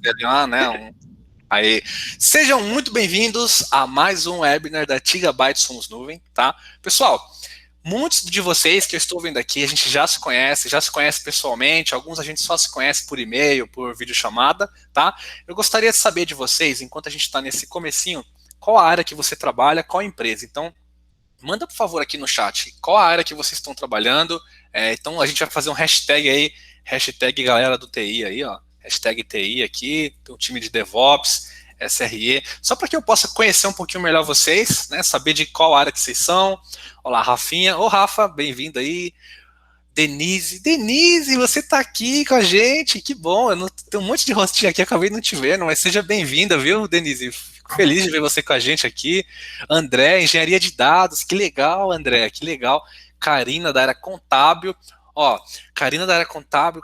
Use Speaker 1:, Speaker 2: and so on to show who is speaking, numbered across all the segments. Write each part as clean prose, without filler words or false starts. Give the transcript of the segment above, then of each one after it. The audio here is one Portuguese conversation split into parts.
Speaker 1: fazer ali Aí, sejam muito bem-vindos a mais um webinar da Gigabyte Somos Nuvem, tá? Pessoal, muitos de vocês que eu estou vendo aqui, a gente já se conhece pessoalmente, alguns a gente só se conhece por e-mail, por videochamada, tá? Eu gostaria de saber de vocês, enquanto a gente está nesse comecinho, qual a área que você trabalha, qual a empresa. Então, manda por favor aqui no chat, qual a área que vocês estão trabalhando. Então, a gente vai fazer um hashtag aí, hashtag galera do TI aí, ó. Hashtag TI aqui, tem um time de DevOps, SRE, só para que eu possa conhecer um pouquinho melhor vocês, né, saber de qual área que vocês são. Olá, Rafinha. Ô, Rafa, bem-vindo aí. Denise, você tá aqui com a gente, que bom. Eu não, tem um monte de rostinho aqui, acabei não te vendo, mas seja bem-vinda, viu, Denise? Fico feliz de ver você com a gente aqui. André, engenharia de dados, que legal, André, que legal. Karina, da área contábil. Ó, Karina da área contábil,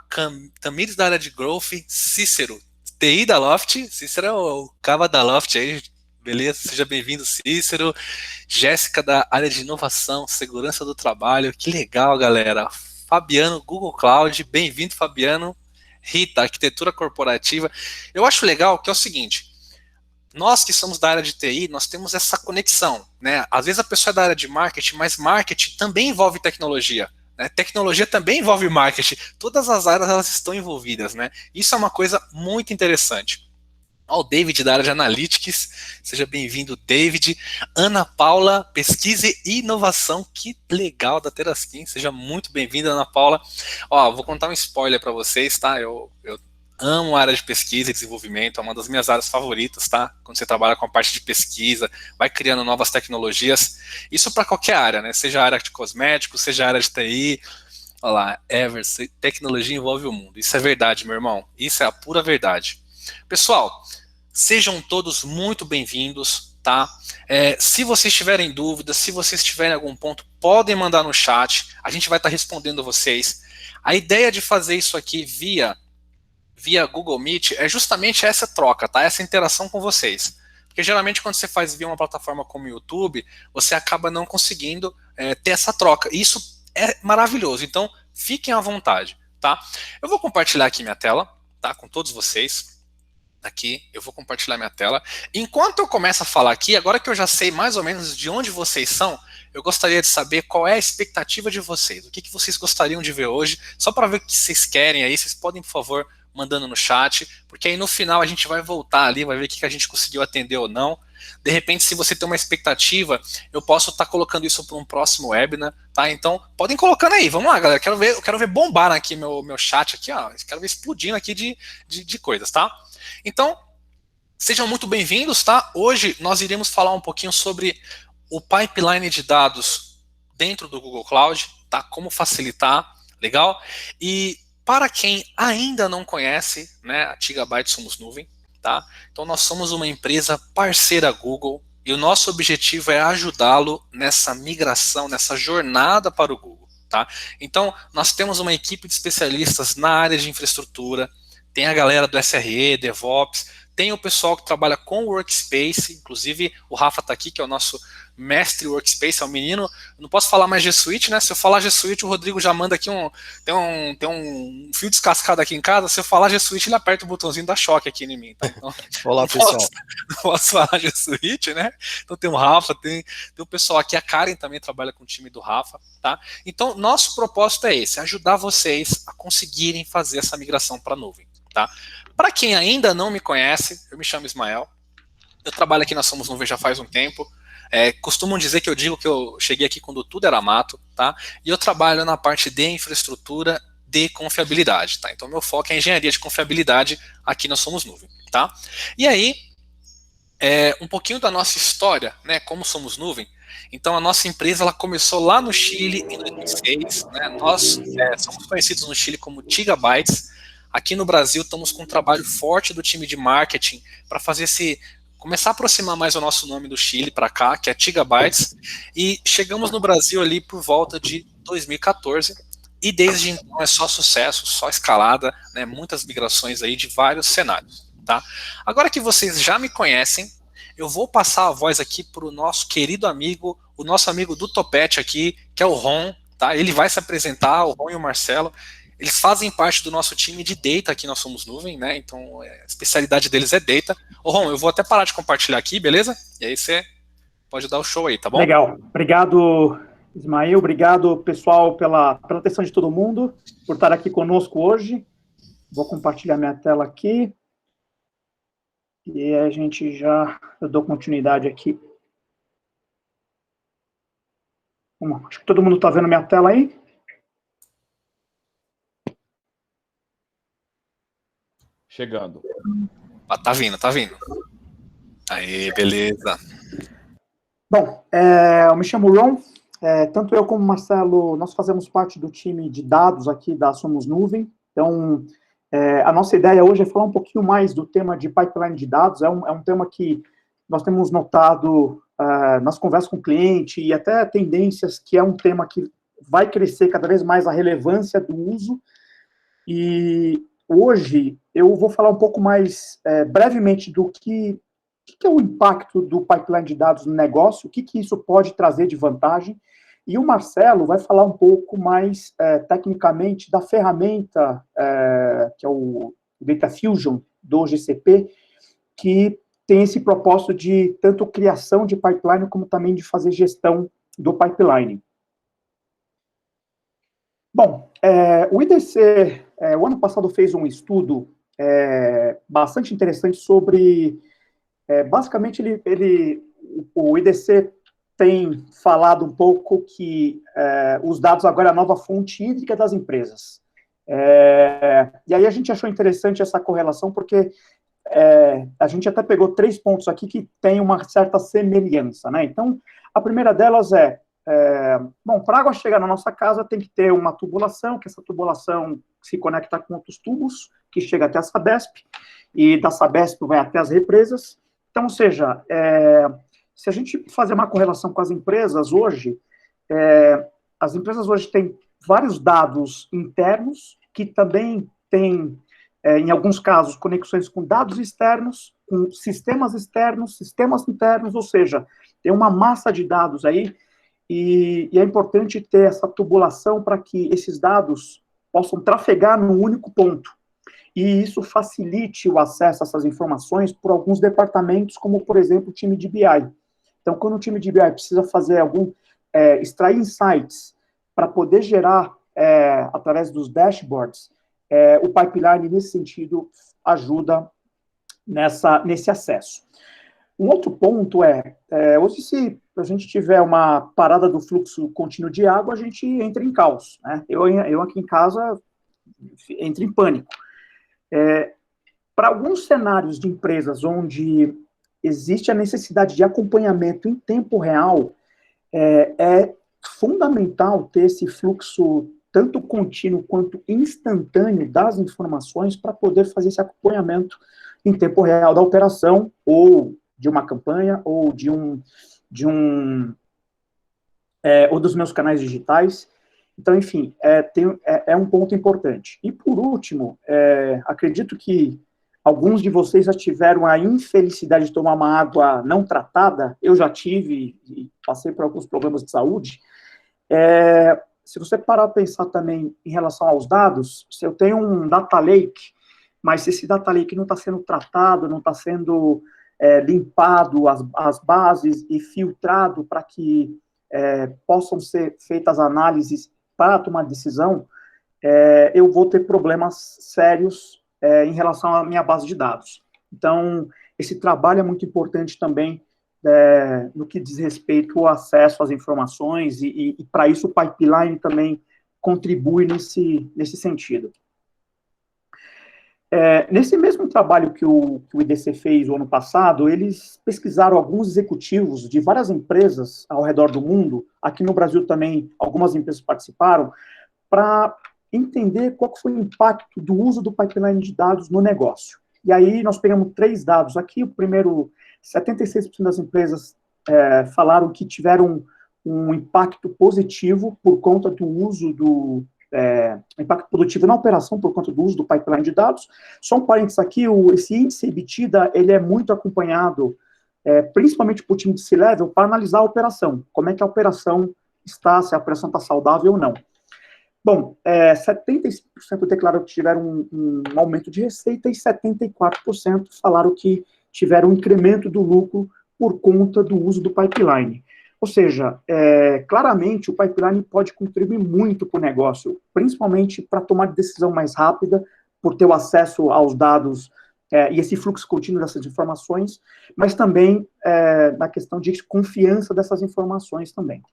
Speaker 1: Tamires da área de growth, Cícero, TI da Loft, Cícero é o cava da Loft aí, beleza? Seja bem-vindo, Cícero. Jéssica da área de inovação, segurança do trabalho, que legal, galera. Fabiano, Google Cloud, bem-vindo, Fabiano. Rita, arquitetura corporativa. Eu acho legal que é o seguinte, nós que somos da área de TI, nós temos essa conexão, né? Às vezes a pessoa é da área de marketing, mas marketing também envolve tecnologia. Né? Tecnologia também envolve marketing. Todas as áreas elas estão envolvidas, né? Isso é uma coisa muito interessante. Ó, o David da área de Analytics, seja bem-vindo, David. Ana Paula, pesquisa e inovação, que legal da Teraskin, seja muito bem-vinda, Ana Paula. Ó, vou contar um spoiler para vocês, tá? Eu amo a área de pesquisa e desenvolvimento, é uma das minhas áreas favoritas, tá? Quando você trabalha com a parte de pesquisa, vai criando novas tecnologias, isso para qualquer área, né? Seja a área de cosméticos, seja a área de TI, olha lá, Everest, tecnologia envolve o mundo. Isso é verdade, meu irmão, isso é a pura verdade. Pessoal, sejam todos muito bem-vindos, tá? Se vocês tiverem dúvidas, se vocês tiverem algum ponto, podem mandar no chat, a gente vai estar respondendo vocês. A ideia de fazer isso aqui via Google Meet é justamente essa troca, tá? Essa interação com vocês. Porque geralmente quando você faz via uma plataforma como o YouTube, você acaba não conseguindo ter essa troca. E isso é maravilhoso, então fiquem à vontade, tá? Eu vou compartilhar aqui minha tela, tá? Com todos vocês. Aqui, eu vou compartilhar minha tela. Enquanto eu começo a falar aqui, agora que eu já sei mais ou menos de onde vocês são, eu gostaria de saber qual é a expectativa de vocês. O que vocês gostariam de ver hoje? Só para ver o que vocês querem aí, vocês podem, por favor, mandando no chat, porque aí no final a gente vai voltar ali, vai ver o que a gente conseguiu atender ou não. De repente, se você tem uma expectativa, eu posso estar colocando isso para um próximo webinar, tá? Então, podem colocando aí, vamos lá, galera. Eu quero ver bombar aqui meu chat aqui, ó. Quero ver explodindo aqui de coisas, tá? Então, sejam muito bem-vindos, tá? Hoje nós iremos falar um pouquinho sobre o pipeline de dados dentro do Google Cloud, tá? Como facilitar, legal? E para quem ainda não conhece, né, a Gigabyte Somos Nuvem, tá? Então nós somos uma empresa parceira Google e o nosso objetivo é ajudá-lo nessa migração, nessa jornada para o Google, tá? Então nós temos uma equipe de especialistas na área de infraestrutura, tem a galera do SRE, DevOps, tem o pessoal que trabalha com Workspace, inclusive o Rafa está aqui, que é o nosso mestre Workspace, é um menino, eu não posso falar mais G Suite, né? Se eu falar G Suite, o Rodrigo já manda aqui tem um fio descascado aqui em casa, se eu falar G Suite, ele aperta o botãozinho da choque aqui em mim, tá? Então,
Speaker 2: olá, pessoal.
Speaker 1: Não posso falar G Suite, né? Então tem o Rafa, tem o pessoal aqui, a Karen também trabalha com o time do Rafa, tá? Então, nosso propósito é esse, ajudar vocês a conseguirem fazer essa migração para a nuvem, tá? Para quem ainda não me conhece, eu me chamo Ismael, eu trabalho aqui na Somos Nuvem já faz um tempo, costumam dizer que eu digo que eu cheguei aqui quando tudo era mato, tá? E eu trabalho na parte de infraestrutura de confiabilidade, tá? Então meu foco é engenharia de confiabilidade aqui na Somos Nuvem, tá? E aí, um pouquinho da nossa história, né? Como Somos Nuvem. Então a nossa empresa ela começou lá no Chile em 2006, né? Nós somos conhecidos no Chile como Gigabytes. Aqui no Brasil estamos com um trabalho forte do time de marketing para fazer começar a aproximar mais o nosso nome do Chile para cá, que é Gigabytes, e chegamos no Brasil ali por volta de 2014, e desde então é só sucesso, só escalada, né, muitas migrações aí de vários cenários, tá? Agora que vocês já me conhecem, eu vou passar a voz aqui para o nosso querido amigo, o nosso amigo do topete aqui, que é o Ron, tá? Ele vai se apresentar, o Ron e o Marcelo. Eles fazem parte do nosso time de data aqui nós Somos Nuvem, né? Então a especialidade deles é data. Ô Ron, eu vou até parar de compartilhar aqui, beleza? E aí você pode dar o show aí, tá bom?
Speaker 2: Legal. Obrigado, Ismael. Obrigado, pessoal, pela atenção de todo mundo, por estar aqui conosco hoje. Vou compartilhar minha tela aqui. E a gente eu dou continuidade aqui. Acho que todo mundo está vendo minha tela aí?
Speaker 3: Chegando.
Speaker 1: Tá vindo, tá vindo. Aí, beleza.
Speaker 2: Bom, eu me chamo Ron. Tanto eu como o Marcelo, nós fazemos parte do time de dados aqui da Somos Nuvem. Então, a nossa ideia hoje é falar um pouquinho mais do tema de pipeline de dados. É um tema que nós temos notado nas conversas com o cliente e até tendências, que é um tema que vai crescer cada vez mais a relevância do uso. E hoje eu vou falar um pouco mais brevemente do que é o impacto do pipeline de dados no negócio, o que isso pode trazer de vantagem. E o Marcelo vai falar um pouco mais tecnicamente da ferramenta, que é o Data Fusion do GCP, que tem esse propósito de tanto criação de pipeline, como também de fazer gestão do pipeline. Bom, o IDC, o ano passado, fez um estudo bastante interessante sobre, basicamente, o IDC tem falado um pouco que os dados agora é a nova fonte hídrica das empresas. E aí a gente achou interessante essa correlação, porque a gente até pegou 3 pontos aqui que tem uma certa semelhança, né? Então, a primeira delas bom, para a água chegar na nossa casa tem que ter uma tubulação, que essa tubulação se conecta com outros tubos, que chega até a Sabesp, e da Sabesp vai até as represas. Então, ou seja, se a gente fazer uma correlação com as empresas hoje, as empresas hoje têm vários dados internos, que também têm, em alguns casos, conexões com dados externos, com sistemas externos, sistemas internos, ou seja, tem uma massa de dados aí, e é importante ter essa tubulação para que esses dados possam trafegar num único ponto. E isso facilite o acesso a essas informações por alguns departamentos, como, por exemplo, o time de BI. Então, quando o time de BI precisa fazer extrair insights para poder gerar, através dos dashboards, o pipeline, nesse sentido, ajuda nesse acesso. Um outro ponto hoje, se a gente tiver uma parada do fluxo contínuo de água, a gente entra em caos, né? Eu aqui em casa entro em pânico. Para alguns cenários de empresas onde existe a necessidade de acompanhamento em tempo real, é fundamental ter esse fluxo tanto contínuo quanto instantâneo das informações para poder fazer esse acompanhamento em tempo real da operação, ou de uma campanha, ou ou dos meus canais digitais. Então, enfim, é um ponto importante. E, por último, acredito que alguns de vocês já tiveram a infelicidade de tomar uma água não tratada. Eu já tive e passei por alguns problemas de saúde. Se você parar a pensar também em relação aos dados, se eu tenho um data lake, mas se esse data lake não está sendo tratado, não está sendo limpado as bases e filtrado para que possam ser feitas análises para tomar decisão, eu vou ter problemas sérios em relação à minha base de dados. Então, esse trabalho é muito importante também no que diz respeito ao acesso às informações, e para isso o pipeline também contribui nesse sentido. Nesse mesmo trabalho que o IDC fez o ano passado, eles pesquisaram alguns executivos de várias empresas ao redor do mundo, aqui no Brasil também algumas empresas participaram, para entender qual foi o impacto do uso do pipeline de dados no negócio. E aí nós pegamos 3 dados aqui. O primeiro, 76% das empresas falaram que tiveram um impacto positivo por conta do uso do impacto produtivo na operação por conta do uso do pipeline de dados. Só um parênteses aqui, esse índice EBITDA, ele é muito acompanhado, principalmente por time de C-Level, para analisar a operação, como é que a operação está, se a operação está saudável ou não. Bom, 75% declararam que tiveram um aumento de receita e 74% falaram que tiveram um incremento do lucro por conta do uso do pipeline. Ou seja, claramente o pipeline pode contribuir muito para o negócio, principalmente para tomar decisão mais rápida, por ter o acesso aos dados e esse fluxo contínuo dessas informações, mas também na questão de confiança dessas informações também.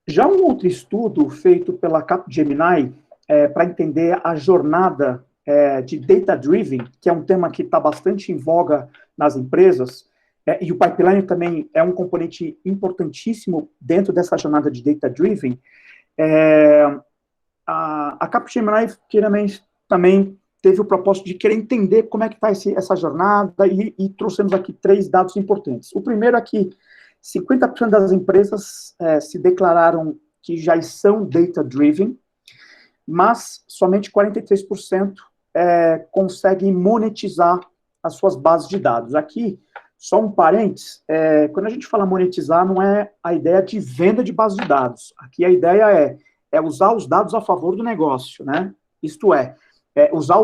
Speaker 2: Já um outro estudo feito pela Capgemini para entender a jornada de data-driven, que é um tema que está bastante em voga nas empresas, e o pipeline também é um componente importantíssimo dentro dessa jornada de data-driven, a Capgemini também teve o propósito de querer entender como é que está essa jornada e trouxemos aqui 3 dados importantes. O primeiro é que 50% das empresas se declararam que já são data-driven, mas somente 43% conseguem monetizar as suas bases de dados. Aqui, só um parênteses, quando a gente fala monetizar, não é a ideia de venda de base de dados. Aqui a ideia é usar os dados a favor do negócio, né? Isto usar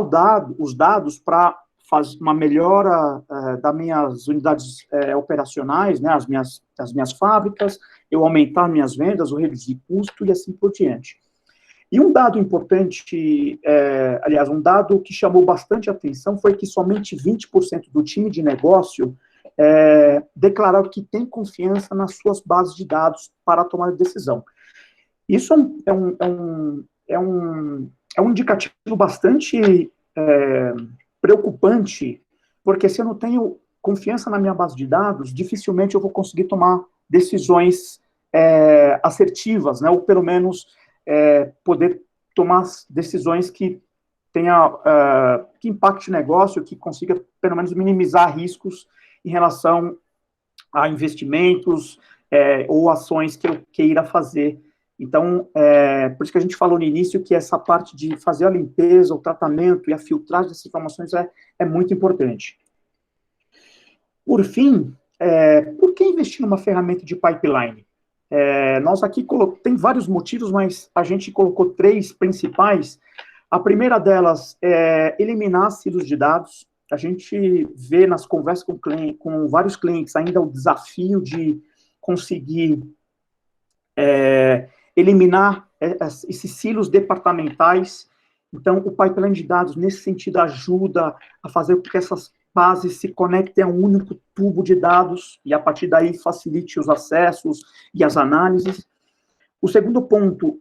Speaker 2: os dados para fazer uma melhora das minhas unidades operacionais, né, as minhas fábricas, eu aumentar minhas vendas, ou reduzir custo e assim por diante. E um dado importante, aliás, um dado que chamou bastante atenção foi que somente 20% do time de negócio declararam que tem confiança nas suas bases de dados para tomar decisão. Isso é um indicativo bastante preocupante, porque se eu não tenho confiança na minha base de dados, dificilmente eu vou conseguir tomar decisões assertivas, né, ou pelo menos poder tomar decisões que que impacte o negócio, que consiga pelo menos minimizar riscos em relação a investimentos ou ações que eu queira fazer. Então, por isso que a gente falou no início que essa parte de fazer a limpeza, o tratamento e a filtragem dessas informações é muito importante. Por fim, por que investir numa ferramenta de pipeline? Nós aqui tem vários motivos, mas a gente colocou 3 principais. A primeira delas é eliminar silos de dados. A gente vê nas conversas com vários clientes ainda o desafio de conseguir eliminar esses silos departamentais. Então, o pipeline de dados, nesse sentido, ajuda a fazer com que essas bases se conectem a um único tubo de dados e, a partir daí, facilite os acessos e as análises. O segundo ponto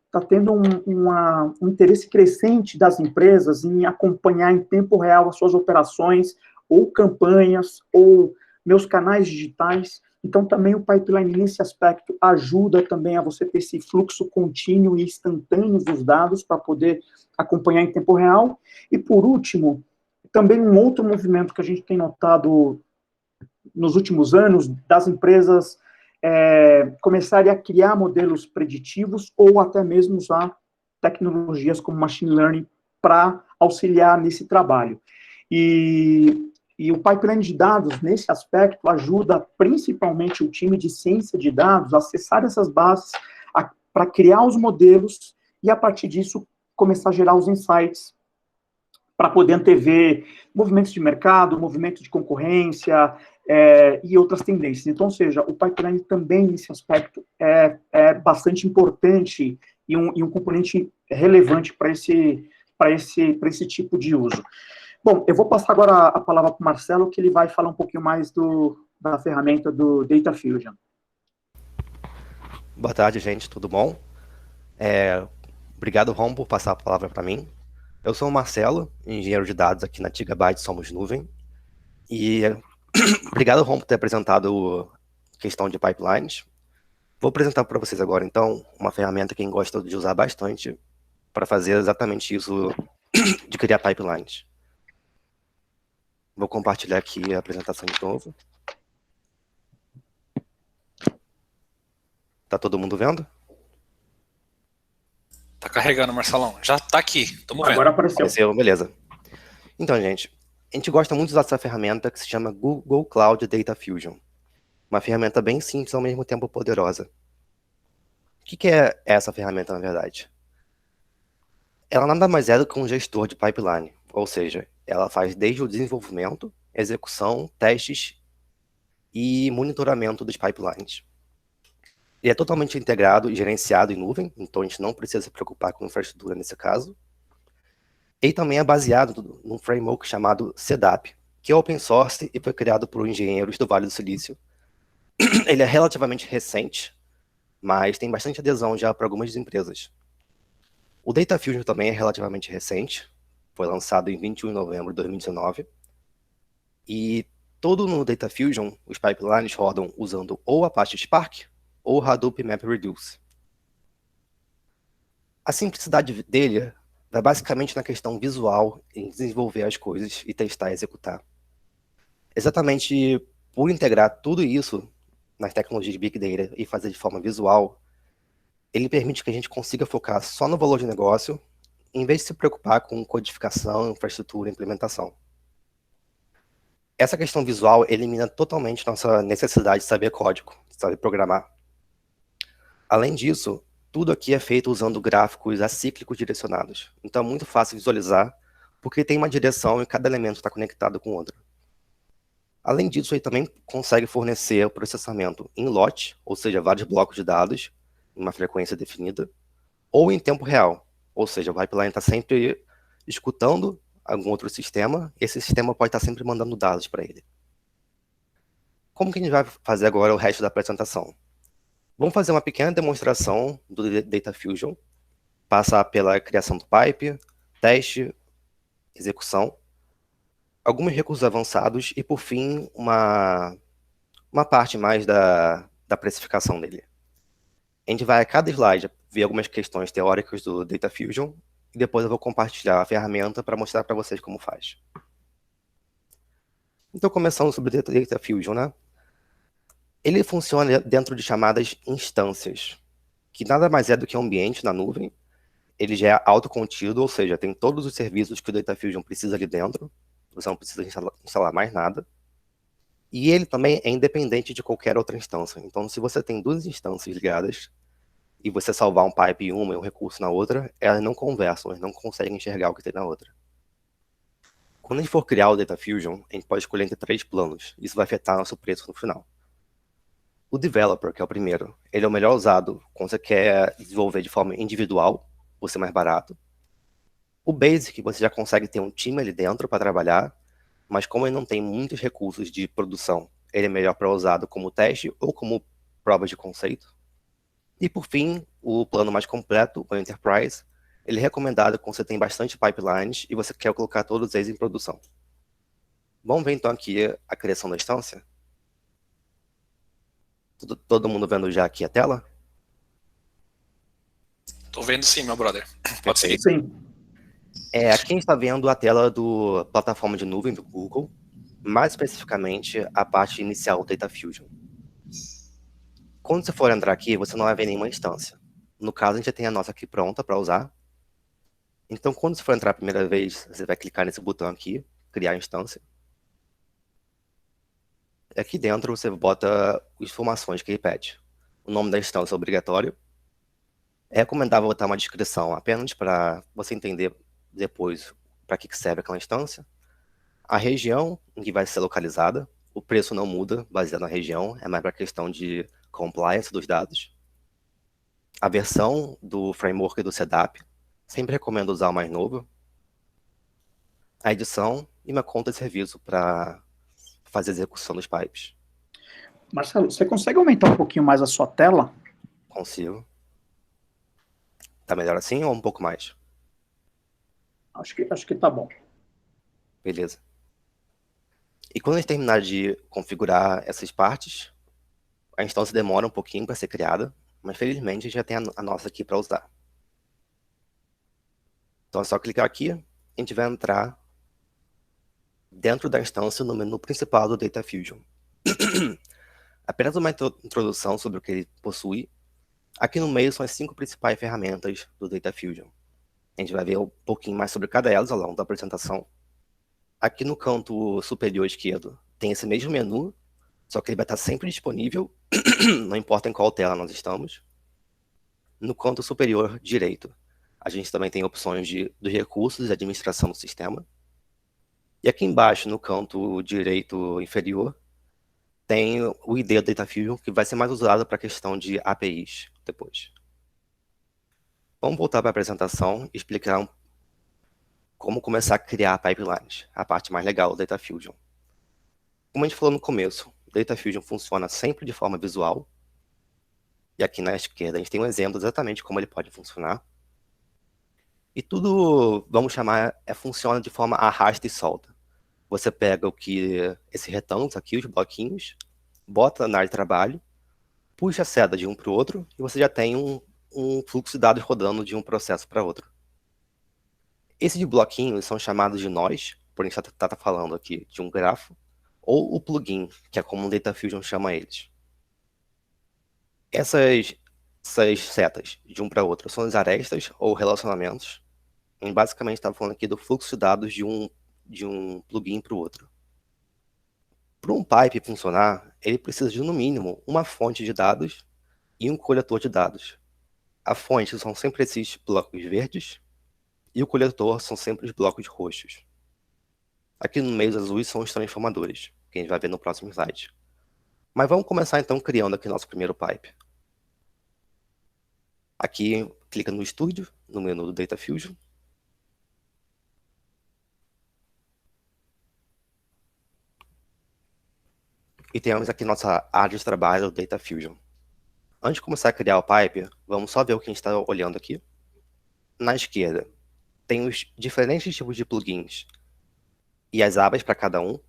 Speaker 2: está tendo um interesse crescente das empresas em acompanhar em tempo real as suas operações, ou campanhas, ou meus canais digitais. Então, também o pipeline, nesse aspecto, ajuda também a você ter esse fluxo contínuo e instantâneo dos dados para poder acompanhar em tempo real. E, por último, também um outro movimento que a gente tem notado nos últimos anos, das empresas começarem a criar modelos preditivos ou até mesmo usar tecnologias como machine learning para auxiliar nesse trabalho. E o pipeline de dados, nesse aspecto, ajuda principalmente o time de ciência de dados a acessar essas bases para criar os modelos e, a partir disso, começar a gerar os insights para poder antever movimentos de mercado, movimento de concorrência e outras tendências. Então, ou seja, o pipeline também, nesse aspecto, é bastante importante e um componente relevante para esse tipo de uso. Bom, eu vou passar agora a palavra para o Marcelo, que ele vai falar um pouquinho mais da ferramenta do Data Fusion.
Speaker 4: Boa tarde, gente, tudo bom? Obrigado, Ron, por passar a palavra para mim. Eu sou o Marcelo, engenheiro de dados aqui na Gigabyte Somos Nuvem. E obrigado, Ron, por ter apresentado a questão de pipelines. Vou apresentar para vocês agora, então, uma ferramenta que eu gosto de usar bastante para fazer exatamente isso de criar pipelines. Vou compartilhar aqui a apresentação de novo. Tá todo mundo vendo?
Speaker 1: Tá carregando, Marcelão. Já tá aqui, estamos vendo.
Speaker 2: Agora apareceu.
Speaker 4: Apareceu, beleza. Então, gente, a gente gosta muito de usar essa ferramenta que se chama Google Cloud Data Fusion. Uma ferramenta bem simples, ao mesmo tempo poderosa. que é essa ferramenta, na verdade? Ela nada mais é do que um gestor de pipeline, ou seja, ela faz desde o desenvolvimento, execução, testes e monitoramento dos pipelines. Ele é totalmente integrado e gerenciado em nuvem, então a gente não precisa se preocupar com infraestrutura nesse caso. Ele também é baseado num framework chamado CDAP, que é open source e foi criado por engenheiros do Vale do Silício. Ele é relativamente recente, mas tem bastante adesão já para algumas empresas. O Data Fusion também é relativamente recente, foi lançado em 21 de novembro de 2019, e todo no Data Fusion, os pipelines rodam usando ou Apache Spark ou Hadoop MapReduce. A simplicidade dele vai basicamente na questão visual, em desenvolver as coisas e testar e executar. Exatamente por integrar tudo isso nas tecnologias de Big Data e fazer de forma visual, ele permite que a gente consiga focar só no valor de negócio, em vez de se preocupar com codificação, infraestrutura e implementação. Essa questão visual elimina totalmente nossa necessidade de saber código, de saber programar. Além disso, tudo aqui é feito usando gráficos acíclicos direcionados. Então é muito fácil visualizar, porque tem uma direção e cada elemento está conectado com o outro. Além disso, ele também consegue fornecer o processamento em lote, ou seja, vários blocos de dados, em uma frequência definida, ou em tempo real, ou seja, o pipeline está sempre escutando algum outro sistema, e esse sistema pode estar sempre mandando dados para ele. Como que a gente vai fazer agora o resto da apresentação? Vamos fazer uma pequena demonstração do Data Fusion, passar pela criação do pipe, teste, execução, alguns recursos avançados e, por fim, uma parte mais da precificação dele. A gente vai a cada slide ver algumas questões teóricas do Data Fusion e depois eu vou compartilhar a ferramenta para mostrar para vocês como faz. Então, começando sobre o Data Fusion, né? Ele funciona dentro de chamadas instâncias, que nada mais é do que um ambiente na nuvem. Ele já é autocontido, ou seja, tem todos os serviços que o Data Fusion precisa ali dentro. Você não precisa instalar mais nada. E ele também é independente de qualquer outra instância. Então, se você tem duas instâncias ligadas e você salvar um pipe em uma e um recurso na outra, elas não conversam, elas não conseguem enxergar o que tem na outra. Quando a gente for criar o Data Fusion, a gente pode escolher entre 3 planos. Isso vai afetar nosso preço no final. O Developer, que é o primeiro, ele é o melhor usado quando você quer desenvolver de forma individual, por ser mais barato. O Basic, você já consegue ter um time ali dentro para trabalhar, mas como ele não tem muitos recursos de produção, ele é melhor para usado como teste ou como prova de conceito. E por fim, o plano mais completo, o Enterprise, ele é recomendado quando você tem bastante pipelines e você quer colocar todos eles em produção. Vamos ver então aqui a criação da instância? Todo mundo vendo já aqui a tela?
Speaker 1: Tô vendo sim, meu brother. Pode seguir.
Speaker 2: Sim.
Speaker 4: Aqui a gente está vendo a tela do plataforma de nuvem do Google, mais especificamente a parte inicial do Data Fusion. Quando você for entrar aqui, você não vai ver nenhuma instância. No caso, a gente já tem a nossa aqui pronta para usar. Então, quando você for entrar a primeira vez, você vai clicar nesse botão aqui, criar instância. Aqui dentro você bota as informações que ele pede. O nome da instância é obrigatório. É recomendável botar uma descrição apenas para você entender depois para que serve aquela instância. A região em que vai ser localizada. O preço não muda baseado na região, é mais para questão de compliance dos dados. A versão do framework do CDAP. Sempre recomendo usar o mais novo. A edição e uma conta de serviço para fazer a execução dos pipes.
Speaker 2: Marcelo, você consegue aumentar um pouquinho mais a sua tela?
Speaker 4: Consigo. Tá melhor assim ou um pouco mais?
Speaker 2: Acho que tá bom.
Speaker 4: Beleza. E quando a gente terminar de configurar essas partes, a instância demora um pouquinho para ser criada, mas felizmente a gente já tem a nossa aqui para usar. Então é só clicar aqui, a gente vai entrar dentro da instância no menu principal do Data Fusion. Apenas uma introdução sobre o que ele possui. Aqui no meio são as 5 principais ferramentas do Data Fusion. A gente vai ver um pouquinho mais sobre cada delas ao longo da apresentação. Aqui no canto superior esquerdo tem esse mesmo menu, só que ele vai estar sempre disponível, não importa em qual tela nós estamos. No canto superior direito, a gente também tem opções dos recursos e administração do sistema. E aqui embaixo, no canto direito inferior, tem o ID da DataFusion, que vai ser mais usado para a questão de APIs depois. Vamos voltar para a apresentação e explicar como começar a criar pipelines, a parte mais legal da DataFusion. Como a gente falou no começo, o DataFusion funciona sempre de forma visual. E aqui na esquerda a gente tem um exemplo exatamente como ele pode funcionar. E tudo, vamos chamar, funciona de forma arrasta e solta. Você pega esses retângulos aqui, os bloquinhos, bota na área de trabalho, puxa a seta de um para o outro e você já tem um fluxo de dados rodando de um processo para outro. Esses bloquinhos são chamados de nós, por a gente está falando aqui de um grafo, ou o plugin, que é como o DataFusion chama eles. Essas setas de um para outro são as arestas ou relacionamentos. E basicamente está falando aqui do fluxo de dados de um plugin para o outro. Para um pipe funcionar, ele precisa de, no mínimo, uma fonte de dados e um coletor de dados. A fonte são sempre esses blocos verdes e o coletor são sempre os blocos roxos. Aqui no meio azuis são os transformadores, que a gente vai ver no próximo slide. Mas vamos começar então criando aqui nosso primeiro pipe. Aqui, clica no Studio, no menu do DataFusion. E temos aqui nossa área de trabalho do DataFusion. Antes de começar a criar o pipe, vamos só ver o que a gente está olhando aqui. Na esquerda, tem os diferentes tipos de plugins e as abas para cada um.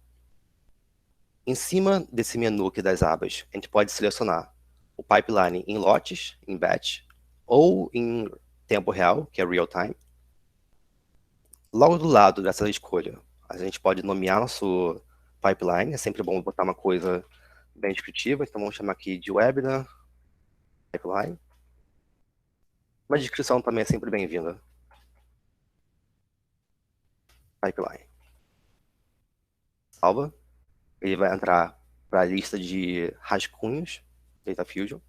Speaker 4: Em cima desse menu aqui das abas, a gente pode selecionar o pipeline em lotes, em batch, ou em tempo real, que é real time. Logo do lado dessa escolha, a gente pode nomear nosso pipeline. É sempre bom botar uma coisa bem descritiva, então vamos chamar aqui de webinar pipeline. Uma descrição também é sempre bem-vinda. Pipeline. Salva. Ele vai entrar para a lista de rascunhos DataFusion.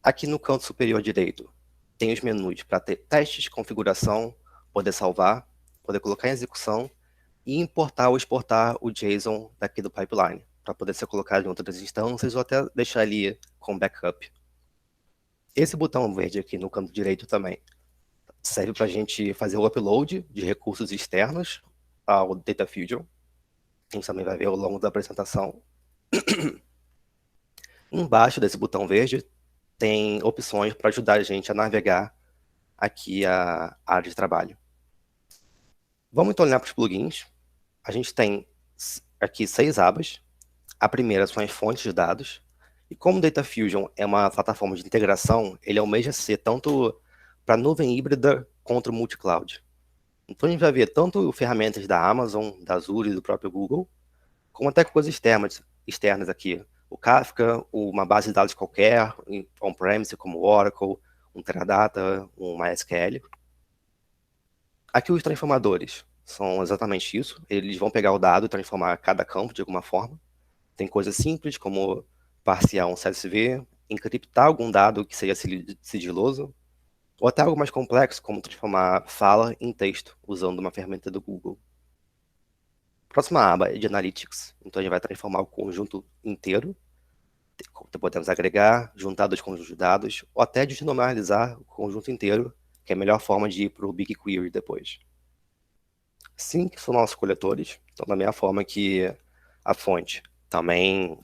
Speaker 4: Aqui no canto superior direito, tem os menus para ter testes, configuração, poder salvar, poder colocar em execução e importar ou exportar o JSON daqui do pipeline, para poder ser colocado em outras instâncias ou até deixar ali com backup. Esse botão verde aqui no canto direito também serve para a gente fazer o upload de recursos externos ao DataFusion. A gente também vai ver ao longo da apresentação. Embaixo desse botão verde tem opções para ajudar a gente a navegar aqui a área de trabalho. Vamos então olhar para os plugins. A gente tem aqui 6 abas. A primeira são as fontes de dados. E como o DataFusion é uma plataforma de integração, ele almeja ser tanto para nuvem híbrida quanto multi-cloud. Então a gente vai ver tanto ferramentas da Amazon, da Azure e do próprio Google, como até coisas externas aqui. O Kafka, uma base de dados qualquer, on-premise como o Oracle, um Teradata, um MySQL. Aqui os transformadores são exatamente isso. Eles vão pegar o dado e transformar cada campo de alguma forma. Tem coisas simples como parsear um CSV, encriptar algum dado que seja sigiloso, ou até algo mais complexo, como transformar fala em texto, usando uma ferramenta do Google. Próxima aba é de Analytics, então a gente vai transformar o conjunto inteiro. Podemos agregar, juntar 2 conjuntos de dados, ou até desnormalizar o conjunto inteiro, que é a melhor forma de ir para o BigQuery depois. Sync são nossos coletores, então da mesma forma que a fonte também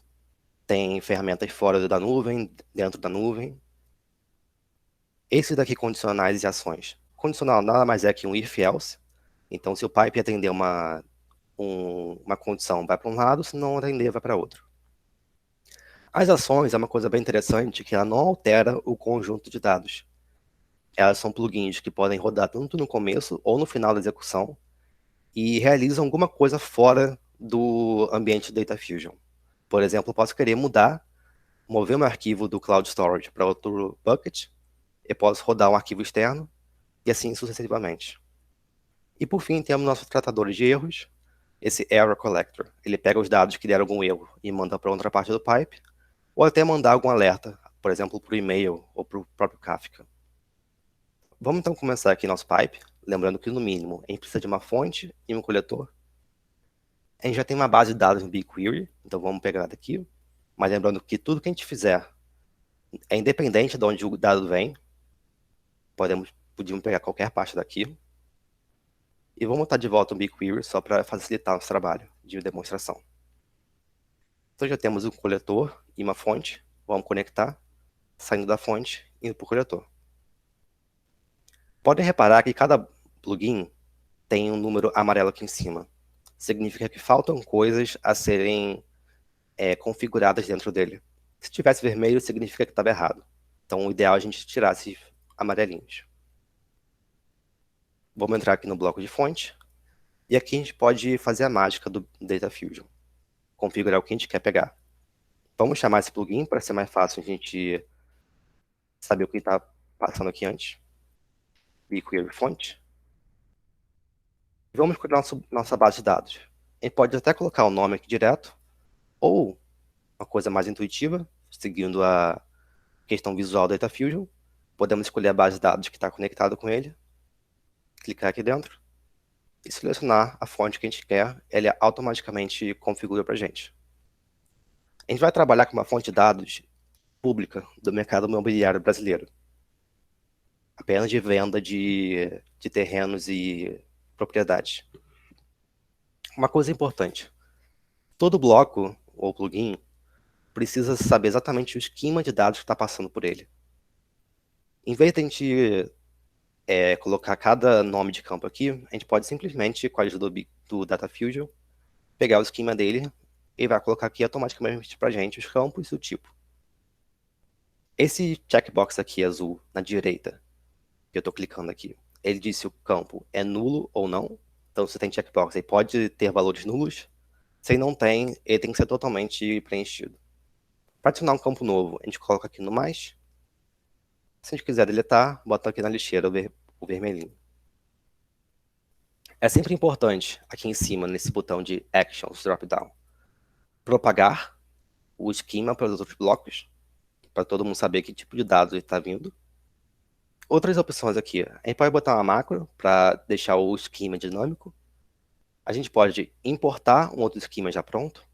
Speaker 4: tem ferramentas fora da nuvem, dentro da nuvem. Esses daqui condicionais e ações. Condicional nada mais é que um if-else. Então, se o pipe atender uma condição, vai para um lado, se não atender, vai para outro. As ações é uma coisa bem interessante, que ela não altera o conjunto de dados. Elas são plugins que podem rodar tanto no começo ou no final da execução e realizam alguma coisa fora do ambiente DataFusion. Por exemplo, eu posso querer mover meu arquivo do Cloud Storage para outro bucket, eu posso rodar um arquivo externo, e assim sucessivamente. E por fim, temos nosso tratador de erros, esse Error Collector. Ele pega os dados que deram algum erro e manda para outra parte do pipe, ou até mandar algum alerta por exemplo, por e-mail ou para o próprio Kafka. Vamos então começar aqui nosso pipe, lembrando que no mínimo a gente precisa de uma fonte e um coletor. A gente já tem uma base de dados no BigQuery, então vamos pegar daqui, mas lembrando que tudo que a gente fizer é independente de onde o dado vem, podemos pegar qualquer parte daqui, e vamos botar de volta o BigQuery só para facilitar nosso trabalho de demonstração. Então já temos um coletor e uma fonte, vamos conectar, saindo da fonte, indo para o coletor. Podem reparar que cada plugin tem um número amarelo aqui em cima. Significa que faltam coisas a serem configuradas dentro dele. Se tivesse vermelho, significa que estava errado. Então o ideal é a gente tirar esses amarelinhos. Vamos entrar aqui no bloco de fonte. E aqui a gente pode fazer a mágica do Data Fusion. Configurar o que a gente quer pegar. Vamos chamar esse plugin para ser mais fácil a gente saber o que está passando aqui antes. BigQuery fonte. Vamos criar nossa base de dados. A gente pode até colocar o nome aqui direto, ou uma coisa mais intuitiva, seguindo a questão visual do Data Fusion, podemos escolher a base de dados que está conectada com ele, clicar aqui dentro, e selecionar a fonte que a gente quer, ele automaticamente configura para a gente. A gente vai trabalhar com uma fonte de dados pública do mercado imobiliário brasileiro, apenas de venda de terrenos e propriedades. Uma coisa importante, todo bloco ou plugin precisa saber exatamente o esquema de dados que está passando por ele. Em vez de a gente colocar cada nome de campo aqui, a gente pode simplesmente, com a ajuda do Data Fusion, pegar o esquema dele e vai colocar aqui automaticamente para a gente os campos e o tipo. Esse checkbox aqui azul na direita, que eu estou clicando aqui, ele diz se o campo é nulo ou não. Então, se tem checkbox, ele pode ter valores nulos. Se não tem, ele tem que ser totalmente preenchido. Para adicionar um campo novo, a gente coloca aqui no mais. Se a gente quiser deletar, bota aqui na lixeira o vermelhinho. É sempre importante, aqui em cima, nesse botão de Actions Dropdown, propagar o esquema para os outros blocos, para todo mundo saber que tipo de dados ele está vindo. Outras opções aqui, a gente pode botar uma macro para deixar o esquema dinâmico. A gente pode importar um outro esquema já pronto.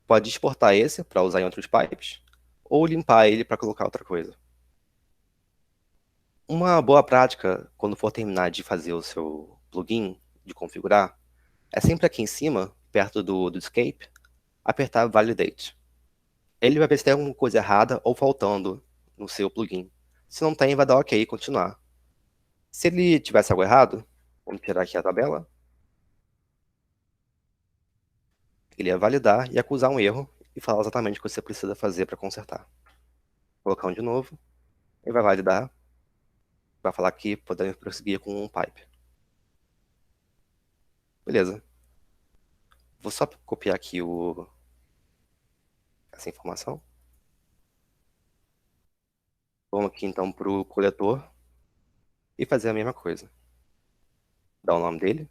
Speaker 4: Pode exportar esse para usar em outros pipes. Ou limpar ele para colocar outra coisa. Uma boa prática, quando for terminar de fazer o seu plugin, de configurar, é sempre aqui em cima, perto do escape, apertar Validate. Ele vai ver se tem alguma coisa errada ou faltando no seu plugin. Se não tem, vai dar OK e continuar. Se ele tivesse algo errado, vamos tirar aqui a tabela. Ele ia validar e acusar um erro e falar exatamente o que você precisa fazer para consertar. Colocar um de novo, ele vai validar, vai falar que podemos prosseguir com um pipe. Beleza. Vou só copiar aqui essa informação. Vamos aqui então para o coletor e fazer a mesma coisa. Dar o nome dele.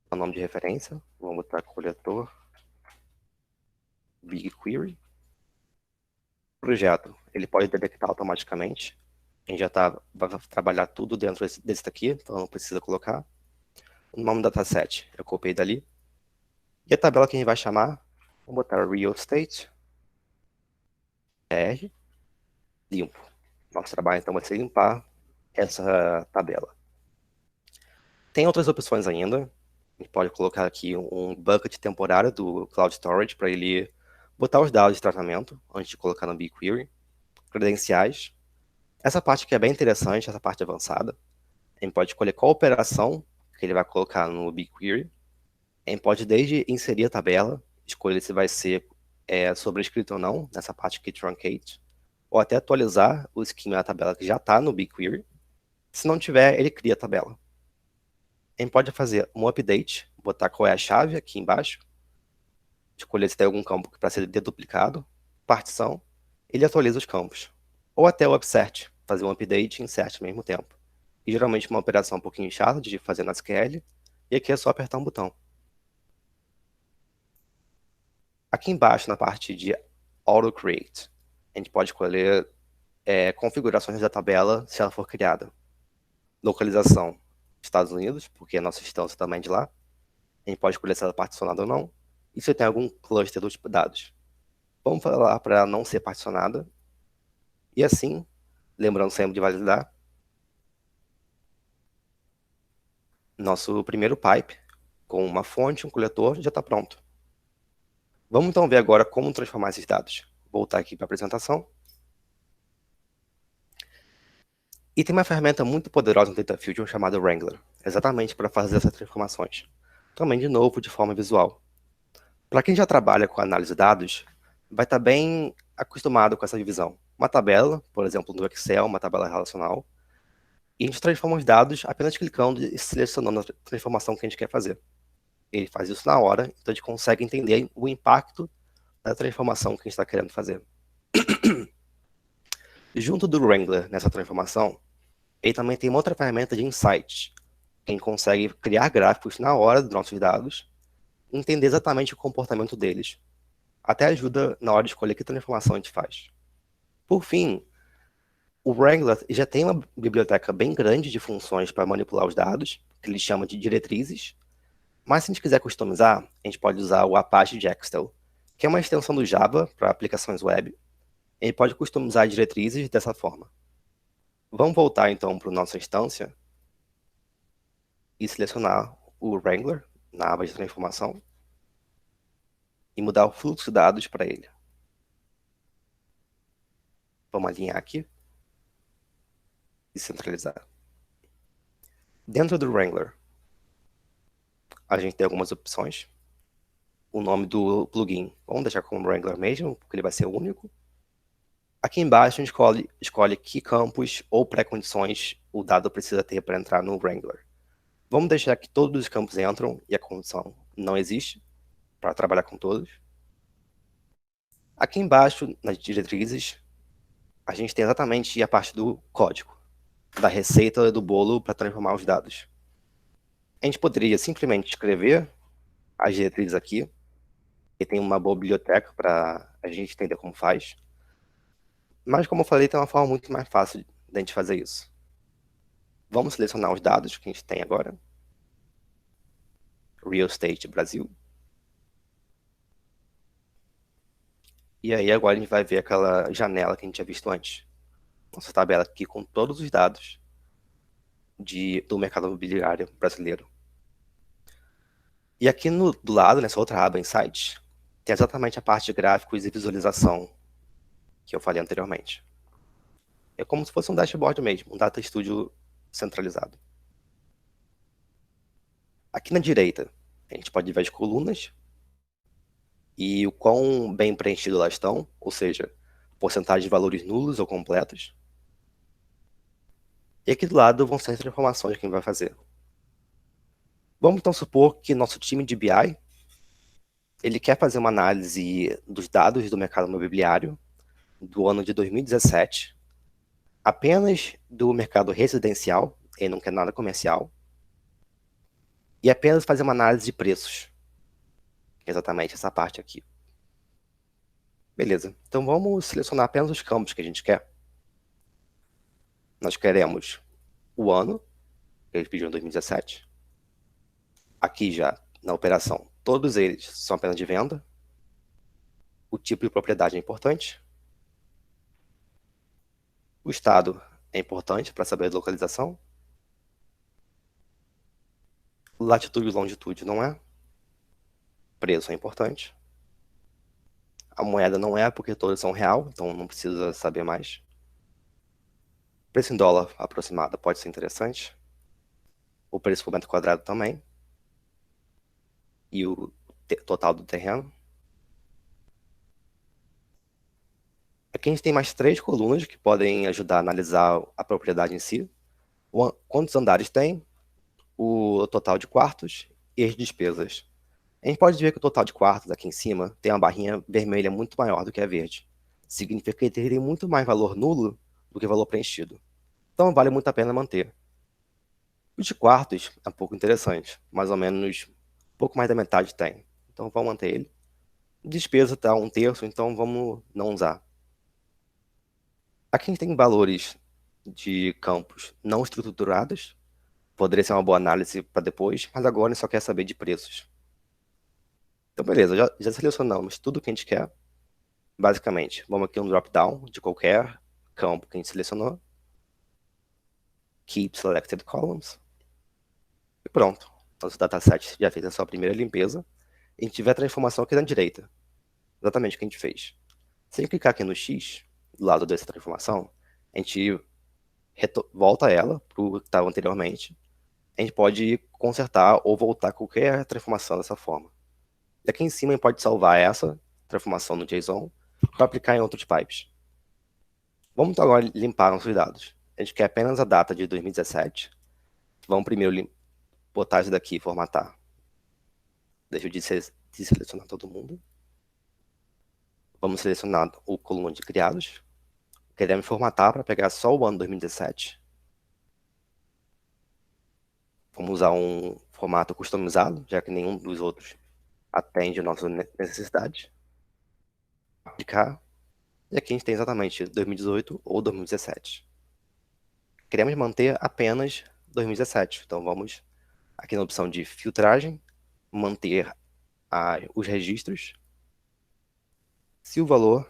Speaker 4: Dar o nome de referência. Vamos botar coletor BigQuery. Projeto. Ele pode detectar automaticamente. A gente já vai trabalhar tudo dentro desse daqui, então não precisa colocar. O nome do dataset eu copiei dali. E a tabela que a gente vai chamar, vamos botar real estate, R, limpo. Nosso trabalho então vai ser limpar essa tabela. Tem outras opções ainda. A gente pode colocar aqui um bucket temporário do Cloud Storage para ele botar os dados de tratamento antes de colocar no BigQuery. Credenciais. Essa parte aqui é bem interessante, essa parte avançada. A gente pode escolher qual operação que ele vai colocar no BigQuery. A gente pode desde inserir a tabela, escolher se vai ser sobrescrito ou não, nessa parte aqui, truncate, ou até atualizar o esquema da tabela que já está no BigQuery. Se não tiver, ele cria a tabela. A gente pode fazer um update, botar qual é a chave aqui embaixo, escolher se tem algum campo para ser deduplicado, partição, ele atualiza os campos. Ou até o upsert, fazer um update e insert ao mesmo tempo. E geralmente uma operação um pouquinho chata de fazer na SQL, e aqui é só apertar um botão. Aqui embaixo, na parte de Auto Create. A gente pode escolher configurações da tabela se ela for criada. Localização, Estados Unidos, porque a nossa instância também é de lá. A gente pode escolher se ela é particionada ou não. E se tem algum cluster dos dados. Vamos falar para não ser particionada. E assim, lembrando sempre de validar, nosso primeiro pipe, com uma fonte, um coletor, já está pronto. Vamos então ver agora como transformar esses dados. Voltar aqui para a apresentação. E tem uma ferramenta muito poderosa no Data Fusion chamada Wrangler, exatamente para fazer essas transformações. Também, de novo, de forma visual. Para quem já trabalha com análise de dados, vai estar bem acostumado com essa divisão. Uma tabela, por exemplo, no Excel, uma tabela relacional, e a gente transforma os dados apenas clicando e selecionando a transformação que a gente quer fazer. Ele faz isso na hora, então a gente consegue entender o impacto da transformação que a gente está querendo fazer. Junto do Wrangler nessa transformação, ele também tem uma outra ferramenta de Insights, que a gente consegue criar gráficos na hora dos nossos dados, entender exatamente o comportamento deles. Até ajuda na hora de escolher que transformação a gente faz. Por fim, o Wrangler já tem uma biblioteca bem grande de funções para manipular os dados, que ele chama de diretrizes, mas se a gente quiser customizar, a gente pode usar o Apache Jextel, que é uma extensão do Java para aplicações web. A gente pode customizar diretrizes dessa forma. Vamos voltar então para a nossa instância e selecionar o Wrangler na aba de transformação e mudar o fluxo de dados para ele. Vamos alinhar aqui e centralizar. Dentro do Wrangler, a gente tem algumas opções. O nome do plugin, vamos deixar como Wrangler mesmo, porque ele vai ser o único. Aqui embaixo a gente escolhe que campos ou pré-condições o dado precisa ter para entrar no Wrangler. Vamos deixar que todos os campos entram e a condição não existe, para trabalhar com todos. Aqui embaixo, nas diretrizes, a gente tem exatamente a parte do código, da receita do bolo para transformar os dados. A gente poderia simplesmente escrever as diretrizes aqui, e tem uma boa biblioteca para a gente entender como faz. Mas, como eu falei, tem uma forma muito mais fácil de a gente fazer isso. Vamos selecionar os dados que a gente tem agora. Real Estate Brasil. E aí agora a gente vai ver aquela janela que a gente tinha visto antes. Nossa tabela aqui com todos os dados do mercado imobiliário brasileiro. E aqui do lado, nessa outra aba Insights, tem exatamente a parte de gráficos e visualização que eu falei anteriormente. É como se fosse um dashboard mesmo, um Data Studio centralizado. Aqui na direita, a gente pode ver as colunas e o quão bem preenchido elas estão, ou seja, porcentagem de valores nulos ou completos. E aqui do lado vão ser as transformações que a gente vai fazer. Vamos então supor que nosso time de BI, ele quer fazer uma análise dos dados do mercado imobiliário do ano de 2017, apenas do mercado residencial, ele não quer nada comercial, e apenas fazer uma análise de preços. Exatamente essa parte aqui. Beleza, então vamos selecionar apenas os campos que a gente quer. Nós queremos o ano, que eles pediram em 2017. Aqui já, na operação, todos eles são apenas de venda. O tipo de propriedade é importante. O estado é importante para saber a localização. Latitude e longitude não é. Preço é importante. A moeda não é, porque todas são real, então não precisa saber mais. Preço em dólar aproximado pode ser interessante. O preço por metro quadrado também. E o total do terreno. Aqui a gente tem mais 3 colunas que podem ajudar a analisar a propriedade em si. Quantos andares tem, o total de quartos e as despesas. A gente pode ver que o total de quartos aqui em cima tem uma barrinha vermelha muito maior do que a verde. Significa que ele tem muito mais valor nulo do que valor preenchido. Então vale muito a pena manter. O de quartos é um pouco interessante. Mais ou menos, um pouco mais da metade tem. Então vamos manter ele. Despesa está 1/3, então vamos não usar. Aqui a gente tem valores de campos não estruturados. Poderia ser uma boa análise para depois, mas agora a gente só quer saber de preços. Então, beleza, já selecionamos tudo que a gente quer. Basicamente, vamos aqui no drop-down de qualquer campo que a gente selecionou. Keep Selected Columns. E pronto. Nosso dataset já fez a sua primeira limpeza. A gente vê a transformação aqui na direita. Exatamente o que a gente fez. Sem clicar aqui no X, do lado dessa transformação, a gente volta ela para o que estava anteriormente. A gente pode consertar ou voltar qualquer transformação dessa forma. E aqui em cima a gente pode salvar essa transformação no JSON para aplicar em outros pipes. Vamos então agora limpar nossos dados. A gente quer apenas a data de 2017. Vamos primeiro botar isso daqui e formatar. Deixa eu desselecionar todo mundo. Vamos selecionar o coluna de criados. Queremos formatar para pegar só o ano 2017. Vamos usar um formato customizado, já que nenhum dos outros atende a nossa necessidade. Aplicar. E aqui a gente tem exatamente 2018 ou 2017. Queremos manter apenas 2017. Então vamos aqui na opção de filtragem, manter os registros, se o valor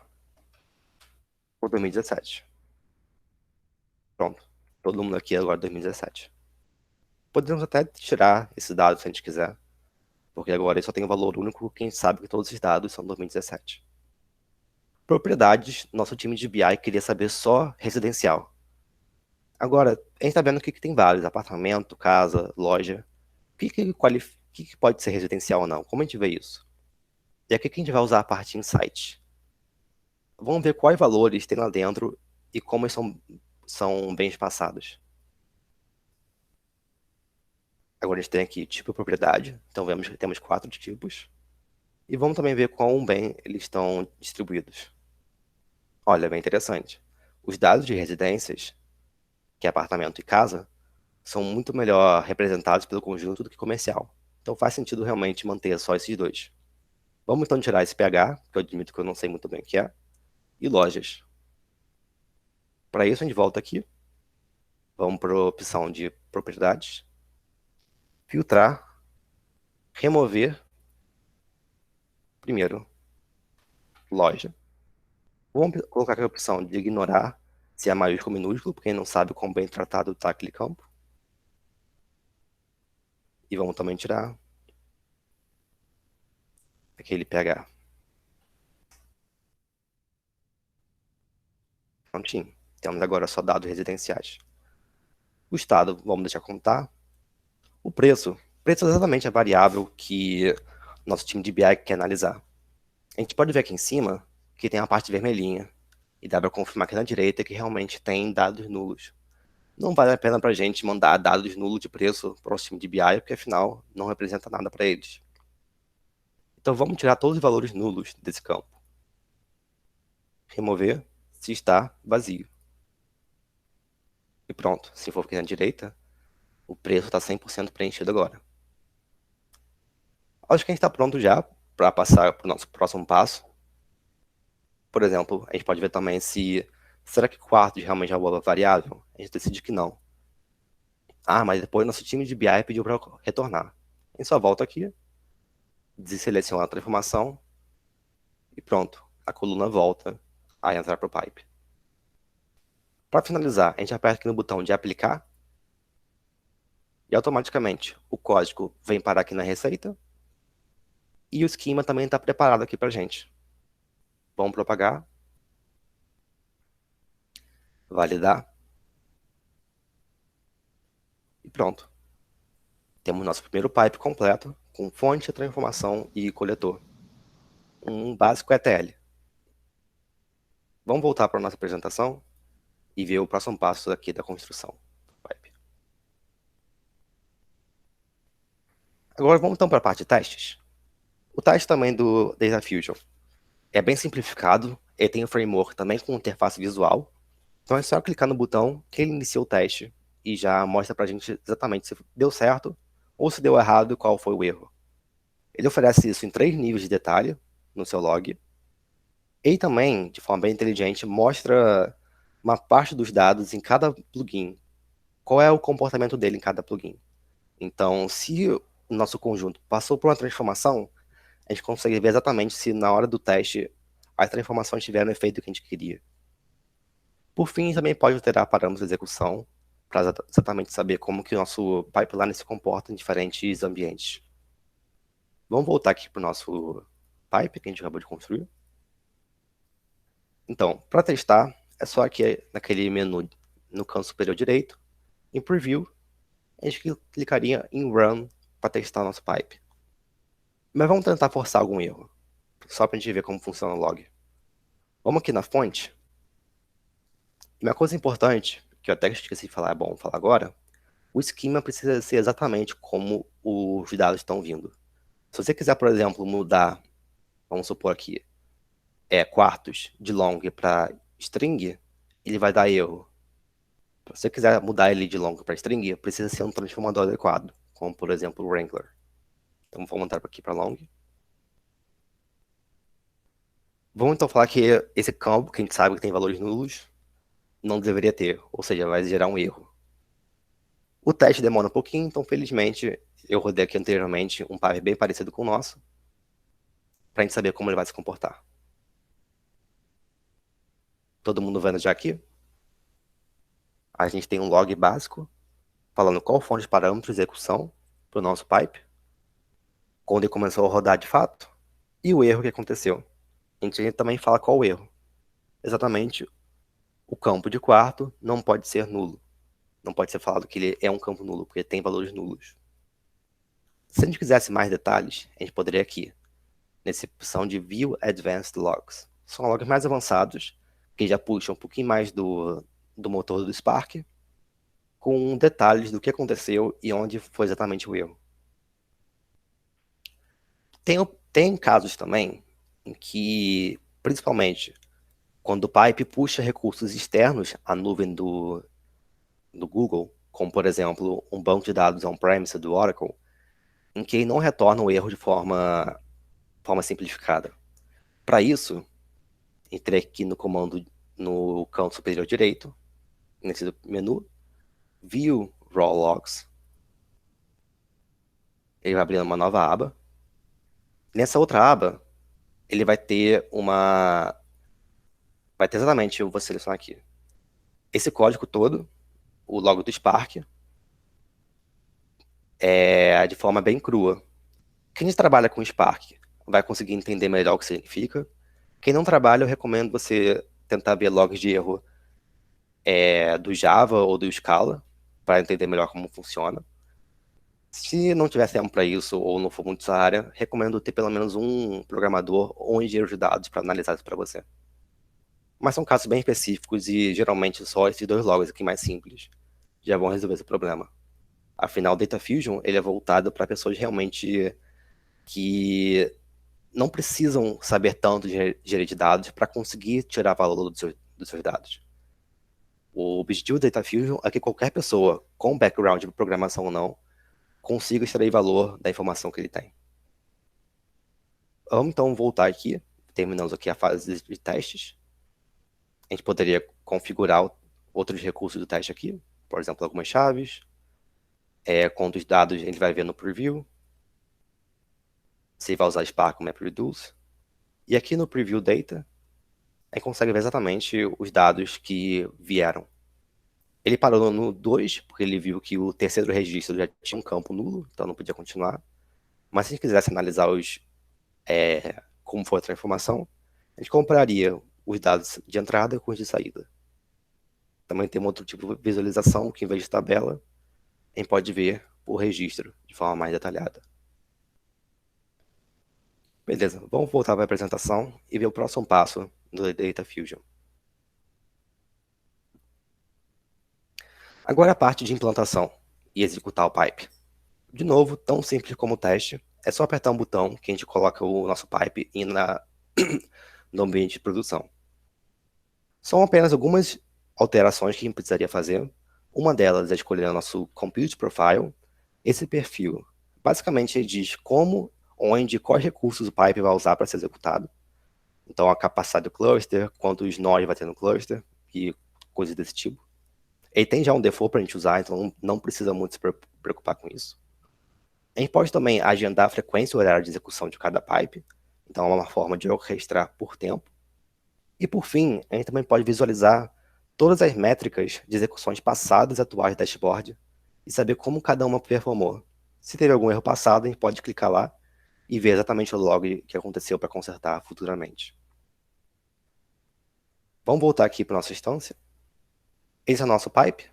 Speaker 4: for 2017. Pronto. Todo mundo aqui agora 2017. Podemos até tirar esse dado se a gente quiser, porque agora ele só tem um valor único, quem sabe que todos esses dados são 2017. Propriedades, nosso time de BI queria saber só residencial. Agora, a gente está vendo aqui que tem vários, apartamento, casa, loja. O que pode ser residencial ou não? Como a gente vê isso? E aqui que a gente vai usar a parte Insight. Vamos ver quais valores tem lá dentro e como eles são bem espaçados. Agora a gente tem aqui tipo e propriedade. Então vemos que temos 4 tipos. E vamos também ver quão bem eles estão distribuídos. Olha, bem interessante. Os dados de residências, que é apartamento e casa, são muito melhor representados pelo conjunto do que comercial. Então faz sentido realmente manter só esses dois. Vamos então tirar esse PH, que eu admito que eu não sei muito bem o que é, e lojas. Para isso a gente volta aqui. Vamos para a opção de propriedades. Filtrar. Remover. Primeiro, loja. Vamos colocar aqui a opção de ignorar se é maiúsculo ou minúsculo, porque não sabe quão bem tratado está aquele campo. E vamos também tirar aquele PH. Prontinho. Temos agora só dados residenciais. O estado, vamos deixar como está. O preço. O preço é exatamente a variável que nosso time de BI quer analisar. A gente pode ver aqui em cima que tem a parte vermelhinha. E dá para confirmar aqui na direita que realmente tem dados nulos. Não vale a pena para a gente mandar dados nulos de preço para o time de BI, porque afinal não representa nada para eles. Então vamos tirar todos os valores nulos desse campo. Remover se está vazio. E pronto, se for aqui na direita, o preço está 100% preenchido agora. Acho que a gente está pronto já para passar para o nosso próximo passo. Por exemplo, a gente pode ver também se... Será que quartos realmente é uma variável? A gente decide que não. Ah, mas depois nosso time de BI pediu para retornar. A gente só volta aqui, deseleciona a transformação e pronto. A coluna volta a entrar para o pipe. Para finalizar, a gente aperta aqui no botão de aplicar e automaticamente o código vem parar aqui na receita e o esquema também está preparado aqui para a gente. Vamos propagar, validar e pronto. Temos nosso primeiro pipe completo com fonte, transformação e coletor. Um básico ETL. Vamos voltar para a nossa apresentação e ver o próximo passo aqui da construção do pipe. Agora vamos então para a parte de testes. O teste também do Data Fusion é bem simplificado, ele tem um framework também com interface visual. Então é só clicar no botão que ele inicia o teste e já mostra para a gente exatamente se deu certo ou se deu errado e qual foi o erro. Ele oferece isso em 3 níveis de detalhe, no seu log. E também, de forma bem inteligente, mostra uma parte dos dados em cada plugin. Qual é o comportamento dele em cada plugin. Então, se o nosso conjunto passou por uma transformação, a gente consegue ver exatamente se na hora do teste as transformações tiveram o efeito que a gente queria. Por fim, também pode alterar parâmetros de execução para exatamente saber como que o nosso pipeline se comporta em diferentes ambientes. Vamos voltar aqui para o nosso pipe que a gente acabou de construir. Então, para testar, é só aqui naquele menu no canto superior direito, em Preview, a gente clicaria em Run para testar o nosso pipe. Mas vamos tentar forçar algum erro, só para a gente ver como funciona o log. Vamos aqui na fonte. E uma coisa importante, que eu até esqueci de falar, é bom falar agora, o esquema precisa ser exatamente como os dados estão vindo. Se você quiser, por exemplo, mudar, vamos supor aqui, quartos de long para string, ele vai dar erro. Se você quiser mudar ele de long para string, precisa ser um transformador adequado, como por exemplo o Wrangler. Então vamos entrar aqui para long. Vamos então falar que esse campo, que a gente sabe que tem valores nulos, não deveria ter, ou seja, vai gerar um erro. O teste demora um pouquinho, então felizmente eu rodei aqui anteriormente um pipe bem parecido com o nosso, para a gente saber como ele vai se comportar. Todo mundo vendo já aqui? A gente tem um log básico, falando qual foram os parâmetros de execução para o nosso pipe, quando ele começou a rodar de fato, e o erro que aconteceu. A gente também fala qual o erro. Exatamente, o campo de quarto não pode ser nulo. Não pode ser falado que ele é um campo nulo, porque tem valores nulos. Se a gente quisesse mais detalhes, a gente poderia aqui, nessa opção de View Advanced Logs. São logs mais avançados, que já puxam um pouquinho mais do motor do Spark, com detalhes do que aconteceu e onde foi exatamente o erro. Tem casos também em que, principalmente, quando o pipe puxa recursos externos à nuvem do Google, como por exemplo um banco de dados on-premise do Oracle, em que ele não retorna o erro de forma simplificada. Para isso, entrei aqui no comando no canto superior direito, nesse menu, View Raw Logs. Ele vai abrir uma nova aba. Nessa outra aba, ele vai ter exatamente, eu vou selecionar aqui, esse código todo, o log do Spark, de forma bem crua. Quem trabalha com Spark vai conseguir entender melhor o que significa. Quem não trabalha, eu recomendo você tentar ver logs de erro do Java ou do Scala, para entender melhor como funciona. Se não tiver tempo para isso, ou não for muito sua área, recomendo ter pelo menos um programador ou um engenheiro de dados para analisar isso para você. Mas são casos bem específicos e geralmente só esses dois logs aqui mais simples já vão resolver esse problema. Afinal, o Data Fusion ele é voltado para pessoas realmente que não precisam saber tanto de engenharia de dados para conseguir tirar valor dos seus dados. O objetivo do Data Fusion é que qualquer pessoa com background de programação ou não consiga extrair valor da informação que ele tem. Vamos então voltar aqui, terminamos aqui a fase de testes. A gente poderia configurar outros recursos do teste aqui, por exemplo, algumas chaves. Quantos dados a gente vai ver no preview. Se vai usar Spark como MapReduce. E aqui no Preview Data, a gente consegue ver exatamente os dados que vieram. Ele parou no 2, porque ele viu que o terceiro registro já tinha um campo nulo, então não podia continuar. Mas se a gente quisesse analisar como foi a transformação, a gente compararia os dados de entrada com os de saída. Também tem um outro tipo de visualização, que em vez de tabela, a gente pode ver o registro de forma mais detalhada. Beleza, vamos voltar para a apresentação e ver o próximo passo do Data Fusion. Agora a parte de implantação e executar o pipe. De novo, tão simples como o teste, é só apertar um botão que a gente coloca o nosso pipe no ambiente de produção. São apenas algumas alterações que a gente precisaria fazer. Uma delas é escolher o nosso Compute Profile. Esse perfil, basicamente, ele diz onde quais recursos o pipe vai usar para ser executado. Então, a capacidade do cluster, quantos nós vai ter no cluster e coisas desse tipo. Ele tem já um default para a gente usar, então não precisa muito se preocupar com isso. A gente pode também agendar a frequência e horário de execução de cada pipe. Então, é uma forma de orquestrar por tempo. E, por fim, a gente também pode visualizar todas as métricas de execuções passadas e atuais do dashboard e saber como cada uma performou. Se teve algum erro passado, a gente pode clicar lá e ver exatamente o log que aconteceu para consertar futuramente. Vamos voltar aqui para a nossa instância. Esse é o nosso pipe.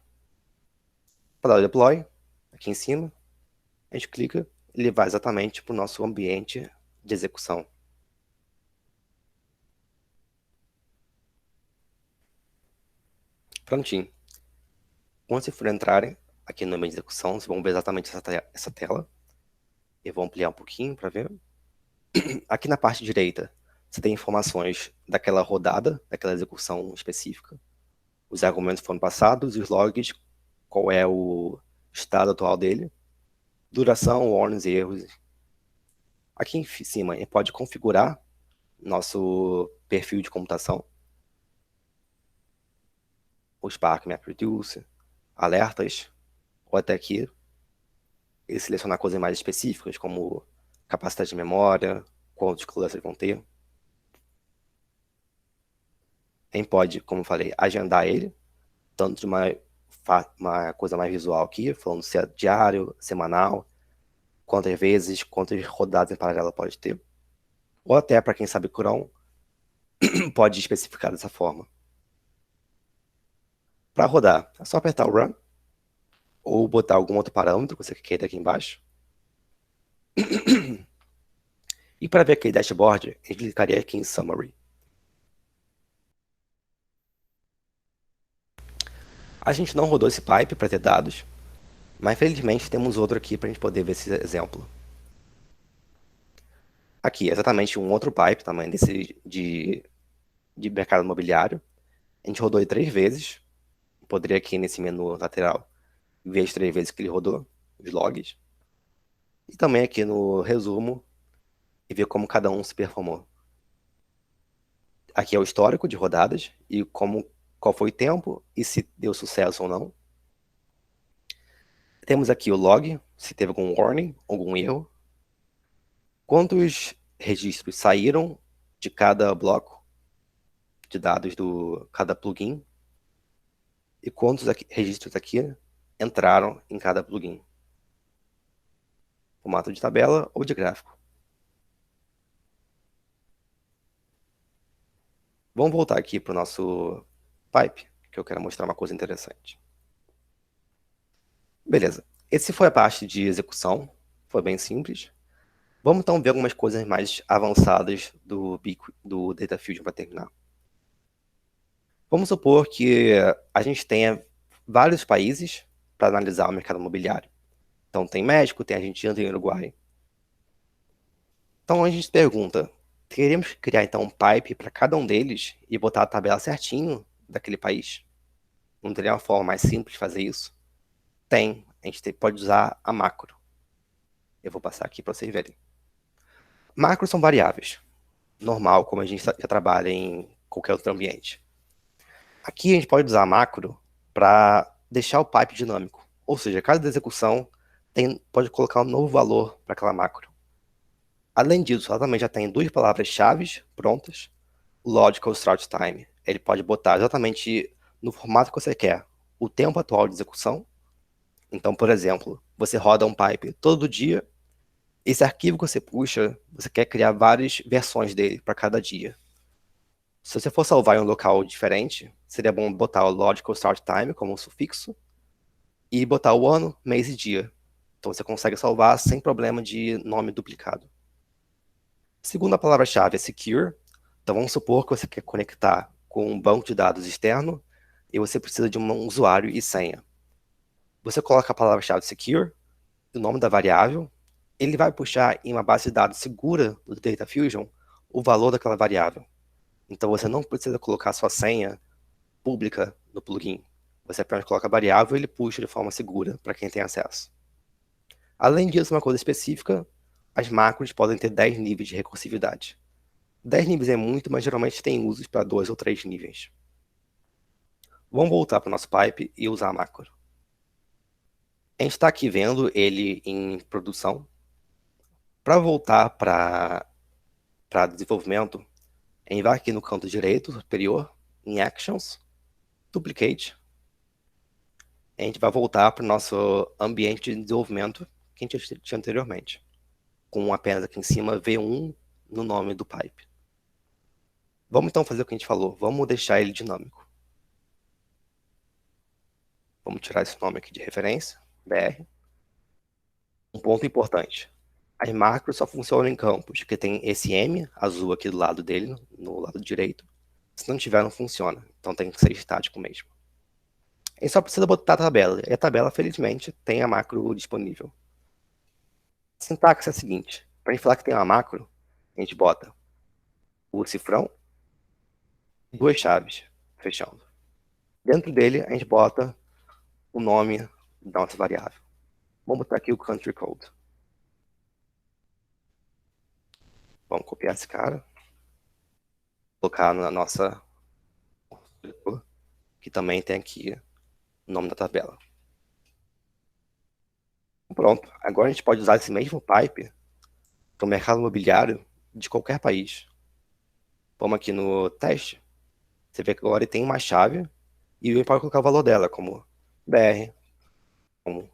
Speaker 4: Para dar o deploy, aqui em cima, a gente clica, ele vai exatamente para o nosso ambiente de execução. Prontinho. Quando vocês forem entrarem aqui no ambiente de execução, vocês vão ver exatamente essa tela. Eu vou ampliar um pouquinho para ver. Aqui na parte direita, você tem informações daquela rodada, daquela execução específica. Os argumentos foram passados, os logs, qual é o estado atual dele, duração, warnings e erros. Aqui em cima, a gente pode configurar nosso perfil de computação. O Spark MapReduce, alertas, ou até aqui, ele selecionar coisas mais específicas, como capacidade de memória, quantos clusters vão ter. A gente pode, como eu falei, agendar ele, tanto de uma coisa mais visual aqui, falando se é diário, semanal, quantas vezes, quantas rodadas em paralelo pode ter. Ou até, para quem sabe Chrome, pode especificar dessa forma. Para rodar, é só apertar o Run, ou botar algum outro parâmetro que você queira aqui embaixo. E para ver aquele dashboard, a gente clicaria aqui em Summary. A gente não rodou esse pipe para ter dados, mas felizmente temos outro aqui para a gente poder ver esse exemplo. Aqui, exatamente um outro pipe, tamanho desse de mercado imobiliário. A gente rodou ele 3 vezes. Poderia aqui nesse menu lateral ver as 3 vezes que ele rodou, os logs. E também aqui no resumo e ver como cada um se performou. Aqui é o histórico de rodadas e qual foi o tempo e se deu sucesso ou não. Temos aqui o log, se teve algum warning, algum erro. Quantos registros saíram de cada bloco de dados do cada plugin e quantos registros aqui entraram em cada plugin. Formato de tabela ou de gráfico. Vamos voltar aqui para o nosso pipe, que eu quero mostrar uma coisa interessante. Beleza, esse foi a parte de execução, foi bem simples. Vamos então ver algumas coisas mais avançadas do Data Fusion para terminar. Vamos supor que a gente tenha vários países para analisar o mercado imobiliário. Então tem México, tem Argentina, tem Uruguai. Então a gente pergunta, queremos criar então um pipe para cada um deles e botar a tabela certinho daquele país? Não teria uma forma mais simples de fazer isso? Tem, a gente pode usar a macro. Eu vou passar aqui para vocês verem. Macros são variáveis, normal, como a gente já trabalha em qualquer outro ambiente. Aqui a gente pode usar a macro para deixar o pipe dinâmico, ou seja, cada execução pode colocar um novo valor para aquela macro. Além disso, ela também já tem 2 palavras-chave prontas, o Logical Start Time. Ele pode botar exatamente no formato que você quer o tempo atual de execução. Então, por exemplo, você roda um pipe todo dia. Esse arquivo que você puxa, você quer criar várias versões dele para cada dia. Se você for salvar em um local diferente, seria bom botar o Logical Start Time como sufixo e botar o ano, mês e dia. Então você consegue salvar sem problema de nome duplicado. Segunda palavra-chave é Secure. Então vamos supor que você quer conectar com um banco de dados externo e você precisa de um usuário e senha. Você coloca a palavra-chave Secure, o nome da variável, ele vai puxar em uma base de dados segura do Data Fusion o valor daquela variável. Então você não precisa colocar sua senha pública no plugin. Você apenas coloca a variável e ele puxa de forma segura para quem tem acesso. Além disso, uma coisa específica, as macros podem ter 10 níveis de recursividade. 10 níveis é muito, mas geralmente tem usos para 2 ou 3 níveis. Vamos voltar para o nosso pipe e usar a macro. A gente está aqui vendo ele em produção. Para voltar para desenvolvimento, a gente vai aqui no canto direito superior, em Actions, Duplicate. A gente vai voltar para o nosso ambiente de desenvolvimento que a gente tinha anteriormente, com apenas aqui em cima V1 no nome do pipe. Vamos então fazer o que a gente falou, vamos deixar ele dinâmico. Vamos tirar esse nome aqui de referência, BR. Um ponto importante, as macros só funcionam em campos que tem esse M azul aqui do lado dele, no lado direito. Se não tiver, não funciona, então tem que ser estático mesmo. A gente só precisa botar a tabela, e a tabela, felizmente, tem a macro disponível. A sintaxe é a seguinte, para a gente falar que tem uma macro, a gente bota o cifrão, 2 chaves, fechando. Dentro dele, a gente bota o nome da nossa variável. Vamos botar aqui o country code. Vamos copiar esse cara, colocar na nossa, que também tem aqui o nome da tabela. Pronto, agora a gente pode usar esse mesmo pipe para o mercado imobiliário de qualquer país. Vamos aqui no teste, você vê que agora ele tem uma chave e ele pode colocar o valor dela, como BR, como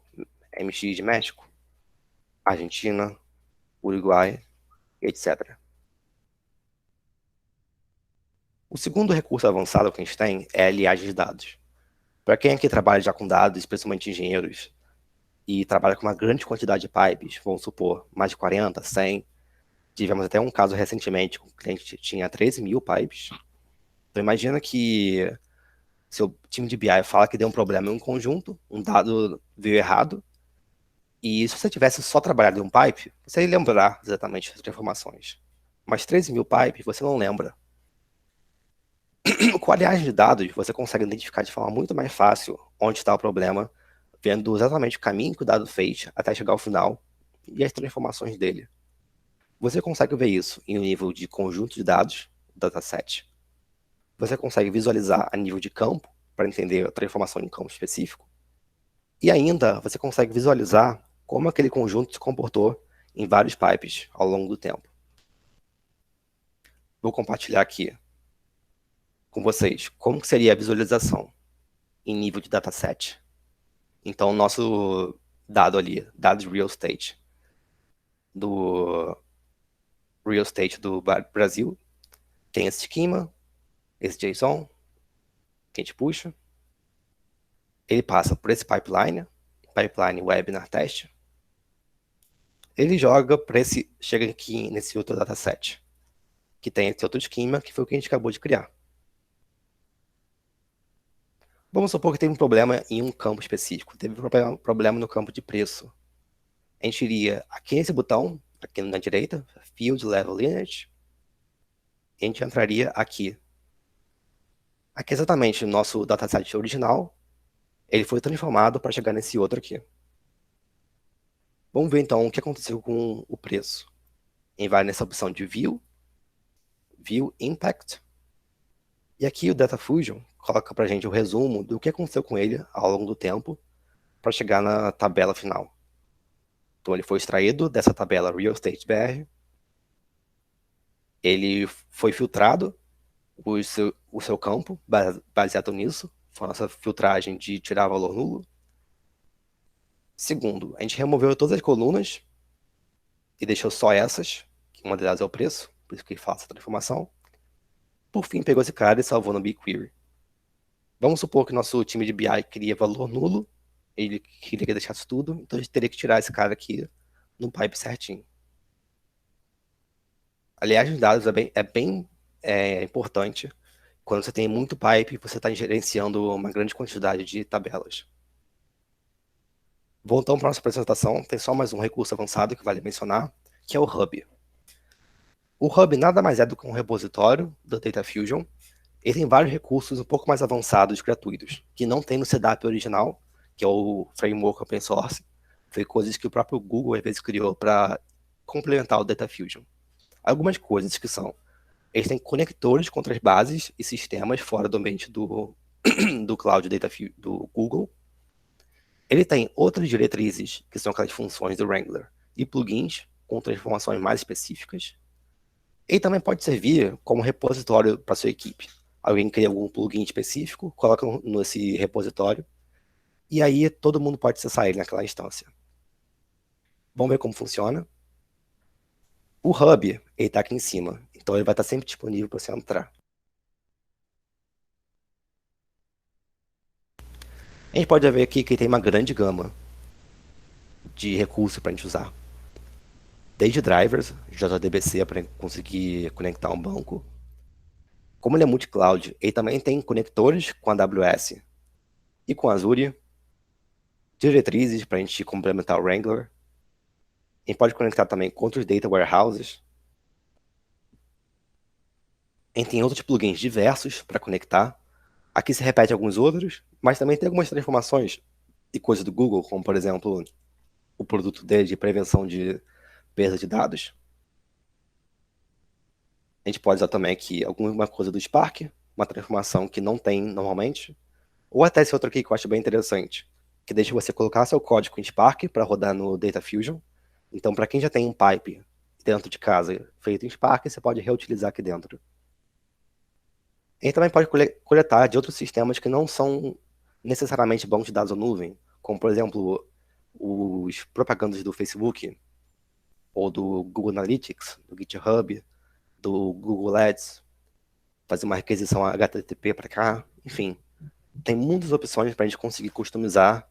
Speaker 4: MX de México, Argentina, Uruguai, etc. O segundo recurso avançado que a gente tem é a liagem de dados. Para quem aqui trabalha já com dados, especialmente engenheiros, e trabalha com uma grande quantidade de pipes, vamos supor, mais de 40, 100. Tivemos até um caso recentemente, com um cliente que tinha 13 mil pipes. Então imagina que seu time de BI fala que deu um problema em um conjunto, um dado veio errado, e se você tivesse só trabalhado em um pipe, você ia lembrar exatamente as informações. Mas 13 mil pipes, você não lembra. Com a liagem de dados, você consegue identificar de forma muito mais fácil onde está o problema, vendo exatamente o caminho que o dado fez até chegar ao final e as transformações dele. Você consegue ver isso em um nível de conjunto de dados, dataset. Você consegue visualizar a nível de campo, para entender a transformação em campo específico. E ainda, você consegue visualizar como aquele conjunto se comportou em vários pipes ao longo do tempo. Vou compartilhar aqui com vocês como seria a visualização em nível de dataset. Então, nosso dado ali, dados real estate, do real estate do Brasil, tem esse esquema, esse JSON, que a gente puxa. Ele passa por esse pipeline webinar test. Ele joga para esse, chega aqui nesse outro dataset, que tem esse outro esquema, que foi o que a gente acabou de criar. Vamos supor que teve um problema em um campo específico. Teve um problema no campo de preço. A gente iria aqui nesse botão, aqui na direita, Field Level Lineage. E a gente entraria aqui. Aqui é exatamente o nosso dataset original. Ele foi transformado para chegar nesse outro aqui. Vamos ver então o que aconteceu com o preço. A gente vai nessa opção de View Impact. E aqui o Data Fusion coloca para a gente o resumo do que aconteceu com ele ao longo do tempo para chegar na tabela final. Então ele foi extraído dessa tabela Real Estate BR. Ele foi filtrado o seu campo, baseado nisso. Foi a nossa filtragem de tirar valor nulo. Segundo, a gente removeu todas as colunas e deixou só essas, que uma delas é o preço, por isso que ele faz essa transformação. Por fim, pegou esse cara e salvou no BigQuery. Vamos supor que nosso time de BI queria valor nulo, ele queria que deixasse tudo, então a gente teria que tirar esse cara aqui no pipe certinho. A liagem de dados é bem importante quando você tem muito pipe e você está gerenciando uma grande quantidade de tabelas. Voltando para a nossa apresentação, tem só mais um recurso avançado que vale mencionar, que é o Hub. O Hub nada mais é do que um repositório do Data Fusion. Ele tem vários recursos um pouco mais avançados, gratuitos, que não tem no CDAP original, que é o framework open source. Foi coisas que o próprio Google às vezes criou para complementar o Data Fusion. Algumas coisas que são: eles têm conectores com outras bases e sistemas fora do ambiente do Cloud Data do Google. Ele tem outras diretrizes, que são aquelas funções do Wrangler, e plugins com transformações mais específicas. Ele também pode servir como repositório para sua equipe. Alguém cria algum plugin específico, coloca nesse repositório, e aí todo mundo pode acessar ele naquela instância. Vamos ver como funciona. O Hub, ele está aqui em cima, então ele vai estar sempre disponível para você entrar. A gente pode ver aqui que tem uma grande gama de recursos para a gente usar. Desde drivers, JDBC para conseguir conectar um banco. Como ele é multi-cloud, ele também tem conectores com a AWS e com a Azure. Diretrizes para a gente complementar o Wrangler. A gente pode conectar também com outros data warehouses. A gente tem outros plugins diversos para conectar. Aqui se repete alguns outros, mas também tem algumas transformações e coisas do Google, como por exemplo, o produto dele de prevenção de perda de dados. A gente pode usar também aqui alguma coisa do Spark, uma transformação que não tem normalmente, ou até esse outro aqui que eu acho bem interessante, que deixa você colocar seu código em Spark para rodar no Data Fusion. Então, para quem já tem um pipe dentro de casa feito em Spark, você pode reutilizar aqui dentro. A gente também pode coletar de outros sistemas que não são necessariamente bancos de dados ou nuvem, como, por exemplo, os propagandas do Facebook, ou do Google Analytics, do GitHub, do Google Ads, fazer uma requisição HTTP para cá, enfim. Tem muitas opções para a gente conseguir customizar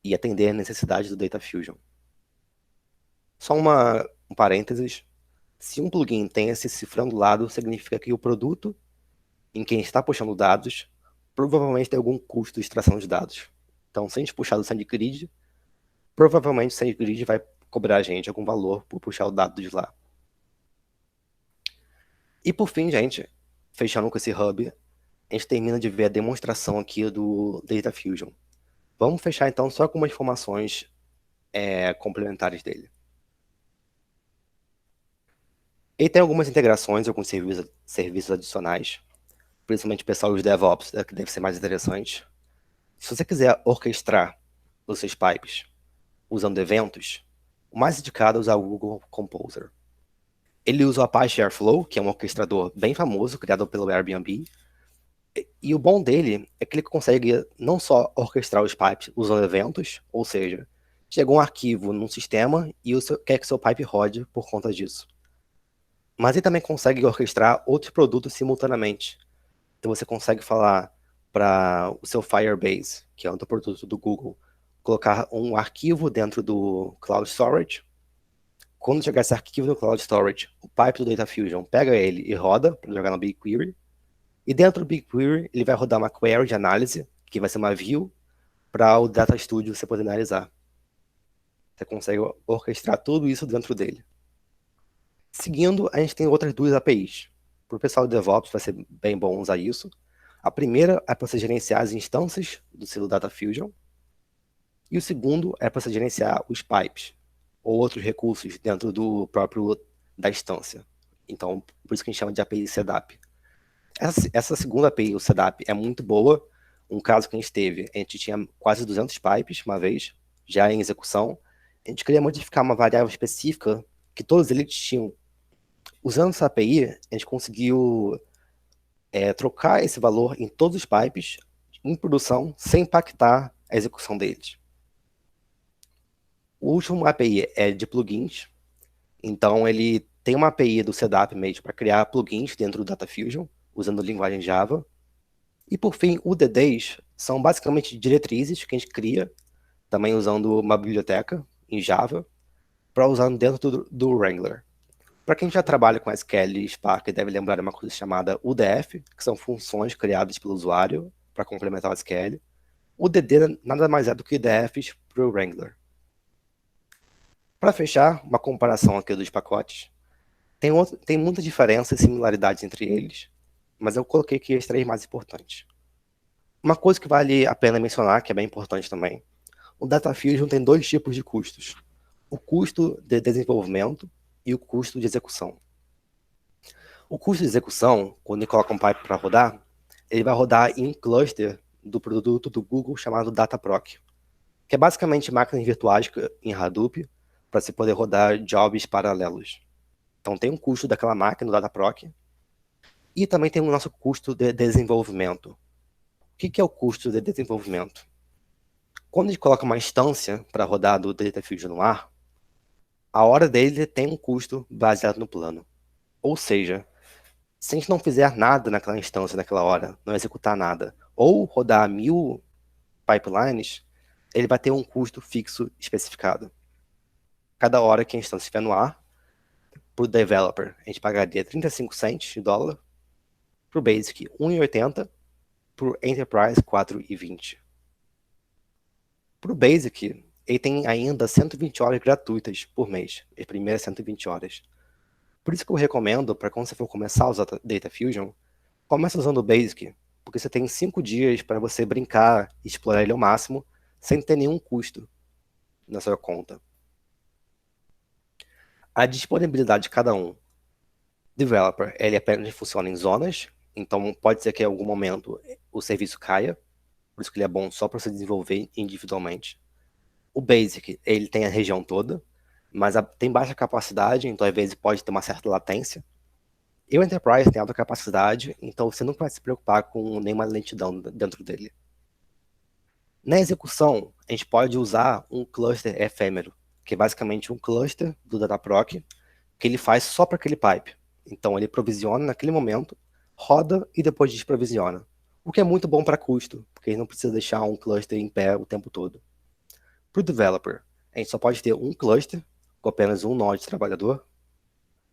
Speaker 4: e atender a necessidade do Data Fusion. Só um parênteses, se um plugin tem esse cifrão do lado, significa que o produto em quem está puxando dados provavelmente tem algum custo de extração de dados. Então, se a gente puxar do SendGrid, provavelmente o SendGrid vai cobrar a gente algum valor por puxar o dado de lá. E por fim, gente, fechando com esse hub, a gente termina de ver a demonstração aqui do Data Fusion. Vamos fechar então só com umas informações complementares dele. Ele tem algumas integrações, alguns serviços adicionais, principalmente o pessoal dos DevOps, que deve ser mais interessante. Se você quiser orquestrar os seus pipes usando eventos, o mais indicado é usar o Google Composer. Ele usa o Apache Airflow, que é um orquestrador bem famoso, criado pelo Airbnb. E o bom dele é que ele consegue não só orquestrar os pipes usando eventos, ou seja, chegou um arquivo num sistema e quer que seu pipe rode por conta disso. Mas ele também consegue orquestrar outros produtos simultaneamente. Então você consegue falar para o seu Firebase, que é outro produto do Google, colocar um arquivo dentro do Cloud Storage. Quando chegar esse arquivo no Cloud Storage, o pipe do Data Fusion pega ele e roda para jogar no BigQuery. E dentro do BigQuery, ele vai rodar uma query de análise, que vai ser uma view, para o Data Studio você poder analisar. Você consegue orquestrar tudo isso dentro dele. Seguindo, a gente tem outras duas APIs. Para o pessoal do DevOps vai ser bem bom usar isso. A primeira é para você gerenciar as instâncias do seu Data Fusion. E o segundo é para você gerenciar os pipes, ou outros recursos dentro da instância. Então, por isso que a gente chama de API CDAP. Essa segunda API, o CDAP, é muito boa. Um caso que a gente teve, a gente tinha quase 200 pipes uma vez, já em execução. A gente queria modificar uma variável específica que todos eles tinham. Usando essa API, a gente conseguiu trocar esse valor em todos os pipes em produção, sem impactar a execução deles. O último API é de plugins. Então, ele tem uma API do CDAP mesmo para criar plugins dentro do Data Fusion, usando linguagem Java. E, por fim, o DDs são basicamente diretrizes que a gente cria, também usando uma biblioteca em Java, para usar dentro do Wrangler. Para quem já trabalha com SQL e Spark, deve lembrar de uma coisa chamada UDF, que são funções criadas pelo usuário para complementar o SQL. O DD nada mais é do que IDFs para o Wrangler. Para fechar, uma comparação aqui dos pacotes. Tem muita diferença e similaridades entre eles, mas eu coloquei aqui as três mais importantes. Uma coisa que vale a pena mencionar, que é bem importante também, o Data Fusion tem dois tipos de custos. o custo de desenvolvimento e o custo de execução. O custo de execução, quando ele coloca um pipe para rodar, ele vai rodar em um cluster do produto do Google chamado Dataproc, que é basicamente máquinas virtuais em Hadoop para você poder rodar jobs paralelos. Então tem um custo daquela máquina, do Dataproc, e também tem o nosso custo de desenvolvimento. O que é o custo de desenvolvimento? Quando a gente coloca uma instância para rodar do Data Fusion no ar, a hora dele tem um custo baseado no plano. Ou seja, se a gente não fizer nada naquela instância, naquela hora, não executar nada, ou rodar 1000 pipelines, ele vai ter um custo fixo especificado. Cada hora que a instância estiver no ar, para o developer, a gente pagaria 35 cents de dólar, para o Basic 1,80, para o Enterprise 4,20. Para o Basic, ele tem ainda 120 horas gratuitas por mês, as primeiras 120 horas. Por isso que eu recomendo, para quando você for começar a usar Data Fusion, comece usando o Basic, porque você tem 5 dias para você brincar e explorar ele ao máximo, sem ter nenhum custo na sua conta. A disponibilidade de cada um. Developer, ele apenas funciona em zonas, então pode ser que em algum momento o serviço caia, por isso que ele é bom só para você desenvolver individualmente. O Basic, ele tem a região toda, mas tem baixa capacidade, então às vezes pode ter uma certa latência. E o Enterprise tem alta capacidade, então você não vai se preocupar com nenhuma lentidão dentro dele. Na execução, a gente pode usar um cluster efêmero, que é basicamente um cluster do Dataproc, que ele faz só para aquele pipe. Então ele provisiona naquele momento, roda e depois desprovisiona. O que é muito bom para custo, porque ele não precisa deixar um cluster em pé o tempo todo. Para o developer, a gente só pode ter um cluster com apenas um node trabalhador.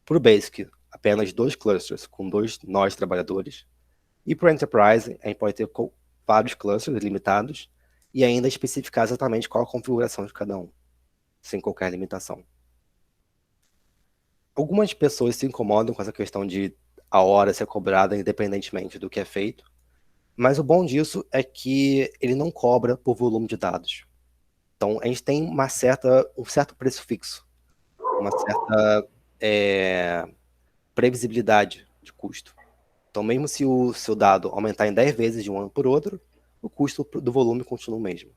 Speaker 4: Para o Basic, apenas 2 clusters com 2 nodes trabalhadores. E para o Enterprise, a gente pode ter vários clusters limitados e ainda especificar exatamente qual a configuração de cada um, sem qualquer limitação. Algumas pessoas se incomodam com essa questão de a hora ser cobrada independentemente do que é feito, mas o bom disso é que ele não cobra por volume de dados. Então, a gente tem um certo preço fixo, uma certa previsibilidade de custo. Então, mesmo se o seu dado aumentar em 10 vezes de um ano por outro, o custo do volume continua o mesmo.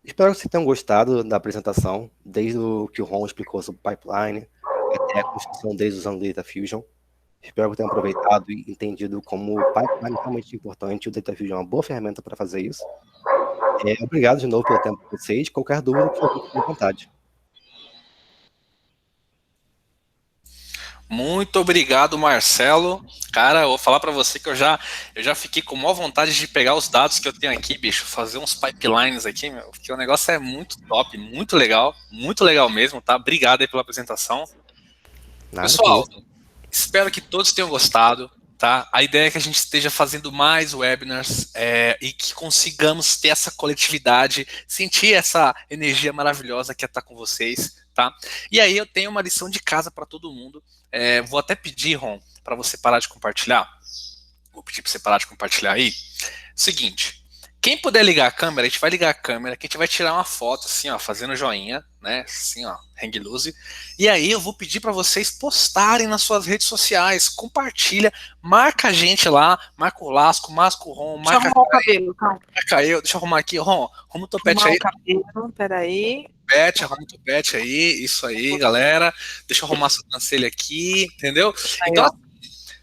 Speaker 4: Espero que vocês tenham gostado da apresentação, desde o que o Ron explicou sobre pipeline, até a construção deles usando Data Fusion. Espero que tenham aproveitado e entendido como o pipeline é realmente importante, o Data Fusion é uma boa ferramenta para fazer isso. Obrigado de novo pelo tempo de vocês. Qualquer dúvida, por favor, fique à vontade.
Speaker 1: Muito obrigado, Marcelo. Cara, eu vou falar para você que eu já fiquei com maior vontade de pegar os dados que eu tenho aqui, bicho, fazer uns pipelines aqui, meu, porque o negócio é muito top, muito legal mesmo, tá? Obrigado aí pela apresentação.
Speaker 4: Nada,
Speaker 1: pessoal, espero que todos tenham gostado, tá? A ideia é que a gente esteja fazendo mais webinars e que consigamos ter essa coletividade, sentir essa energia maravilhosa que é estar com vocês, tá? E aí eu tenho uma lição de casa para todo mundo. Vou até pedir, Ron, para você parar de compartilhar. Vou pedir para você parar de compartilhar aí. Seguinte, quem puder ligar a câmera, a gente vai ligar a câmera, que a gente vai tirar uma foto assim, ó, fazendo joinha, né? Assim, ó, hang loose. E aí eu vou pedir para vocês postarem nas suas redes sociais, compartilha, marca a gente lá, marca o Lasco, marca o Ron, marca.
Speaker 5: Deixa eu arrumar o cabelo, calma.
Speaker 1: Marca eu, deixa eu arrumar aqui, Ron, arruma o topete aí.
Speaker 5: Cabelo, peraí.
Speaker 1: Arruma o topete aí, isso aí, galera. Deixa eu arrumar essa sobrancelha aqui, entendeu?
Speaker 5: Aí,
Speaker 1: então,
Speaker 5: ó.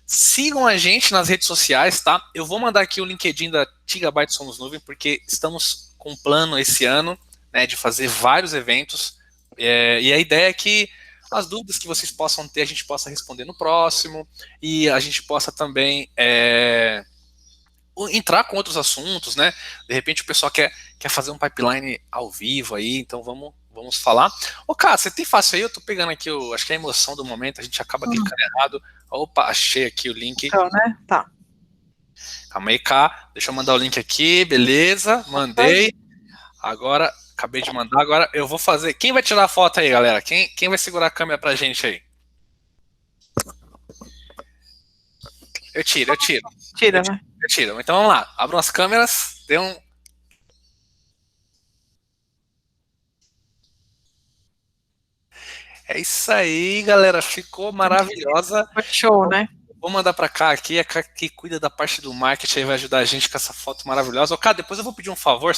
Speaker 1: sigam a gente nas redes sociais, tá? Eu vou mandar aqui o LinkedIn da Gigabyte Somos Nuvem, porque estamos com um plano esse ano, né, de fazer vários eventos, e a ideia é que as dúvidas que vocês possam ter, a gente possa responder no próximo, e a gente possa também entrar com outros assuntos, né? De repente o pessoal quer fazer um pipeline ao vivo aí, então vamos falar. Ô, cara, você tem fácil aí? Eu tô pegando aqui, acho que é a emoção do momento, a gente acaba clicando errado. Opa, achei aqui o link.
Speaker 5: Então, né? Tá.
Speaker 1: Calma aí, Cá. Deixa eu mandar o link aqui, beleza, mandei. Agora, acabei de mandar, agora eu vou fazer. Quem vai tirar a foto aí, galera? Quem vai segurar a câmera pra gente aí? Eu tiro.
Speaker 5: Tira, né?
Speaker 1: Eu tiro. Então vamos lá. Abram as câmeras. É isso aí, galera. Ficou maravilhosa.
Speaker 5: Foi show, né?
Speaker 1: Vou mandar pra cá aqui. A Cá que cuida da parte do marketing aí vai ajudar a gente com essa foto maravilhosa. Ô, Cá, depois eu vou pedir um favor. Você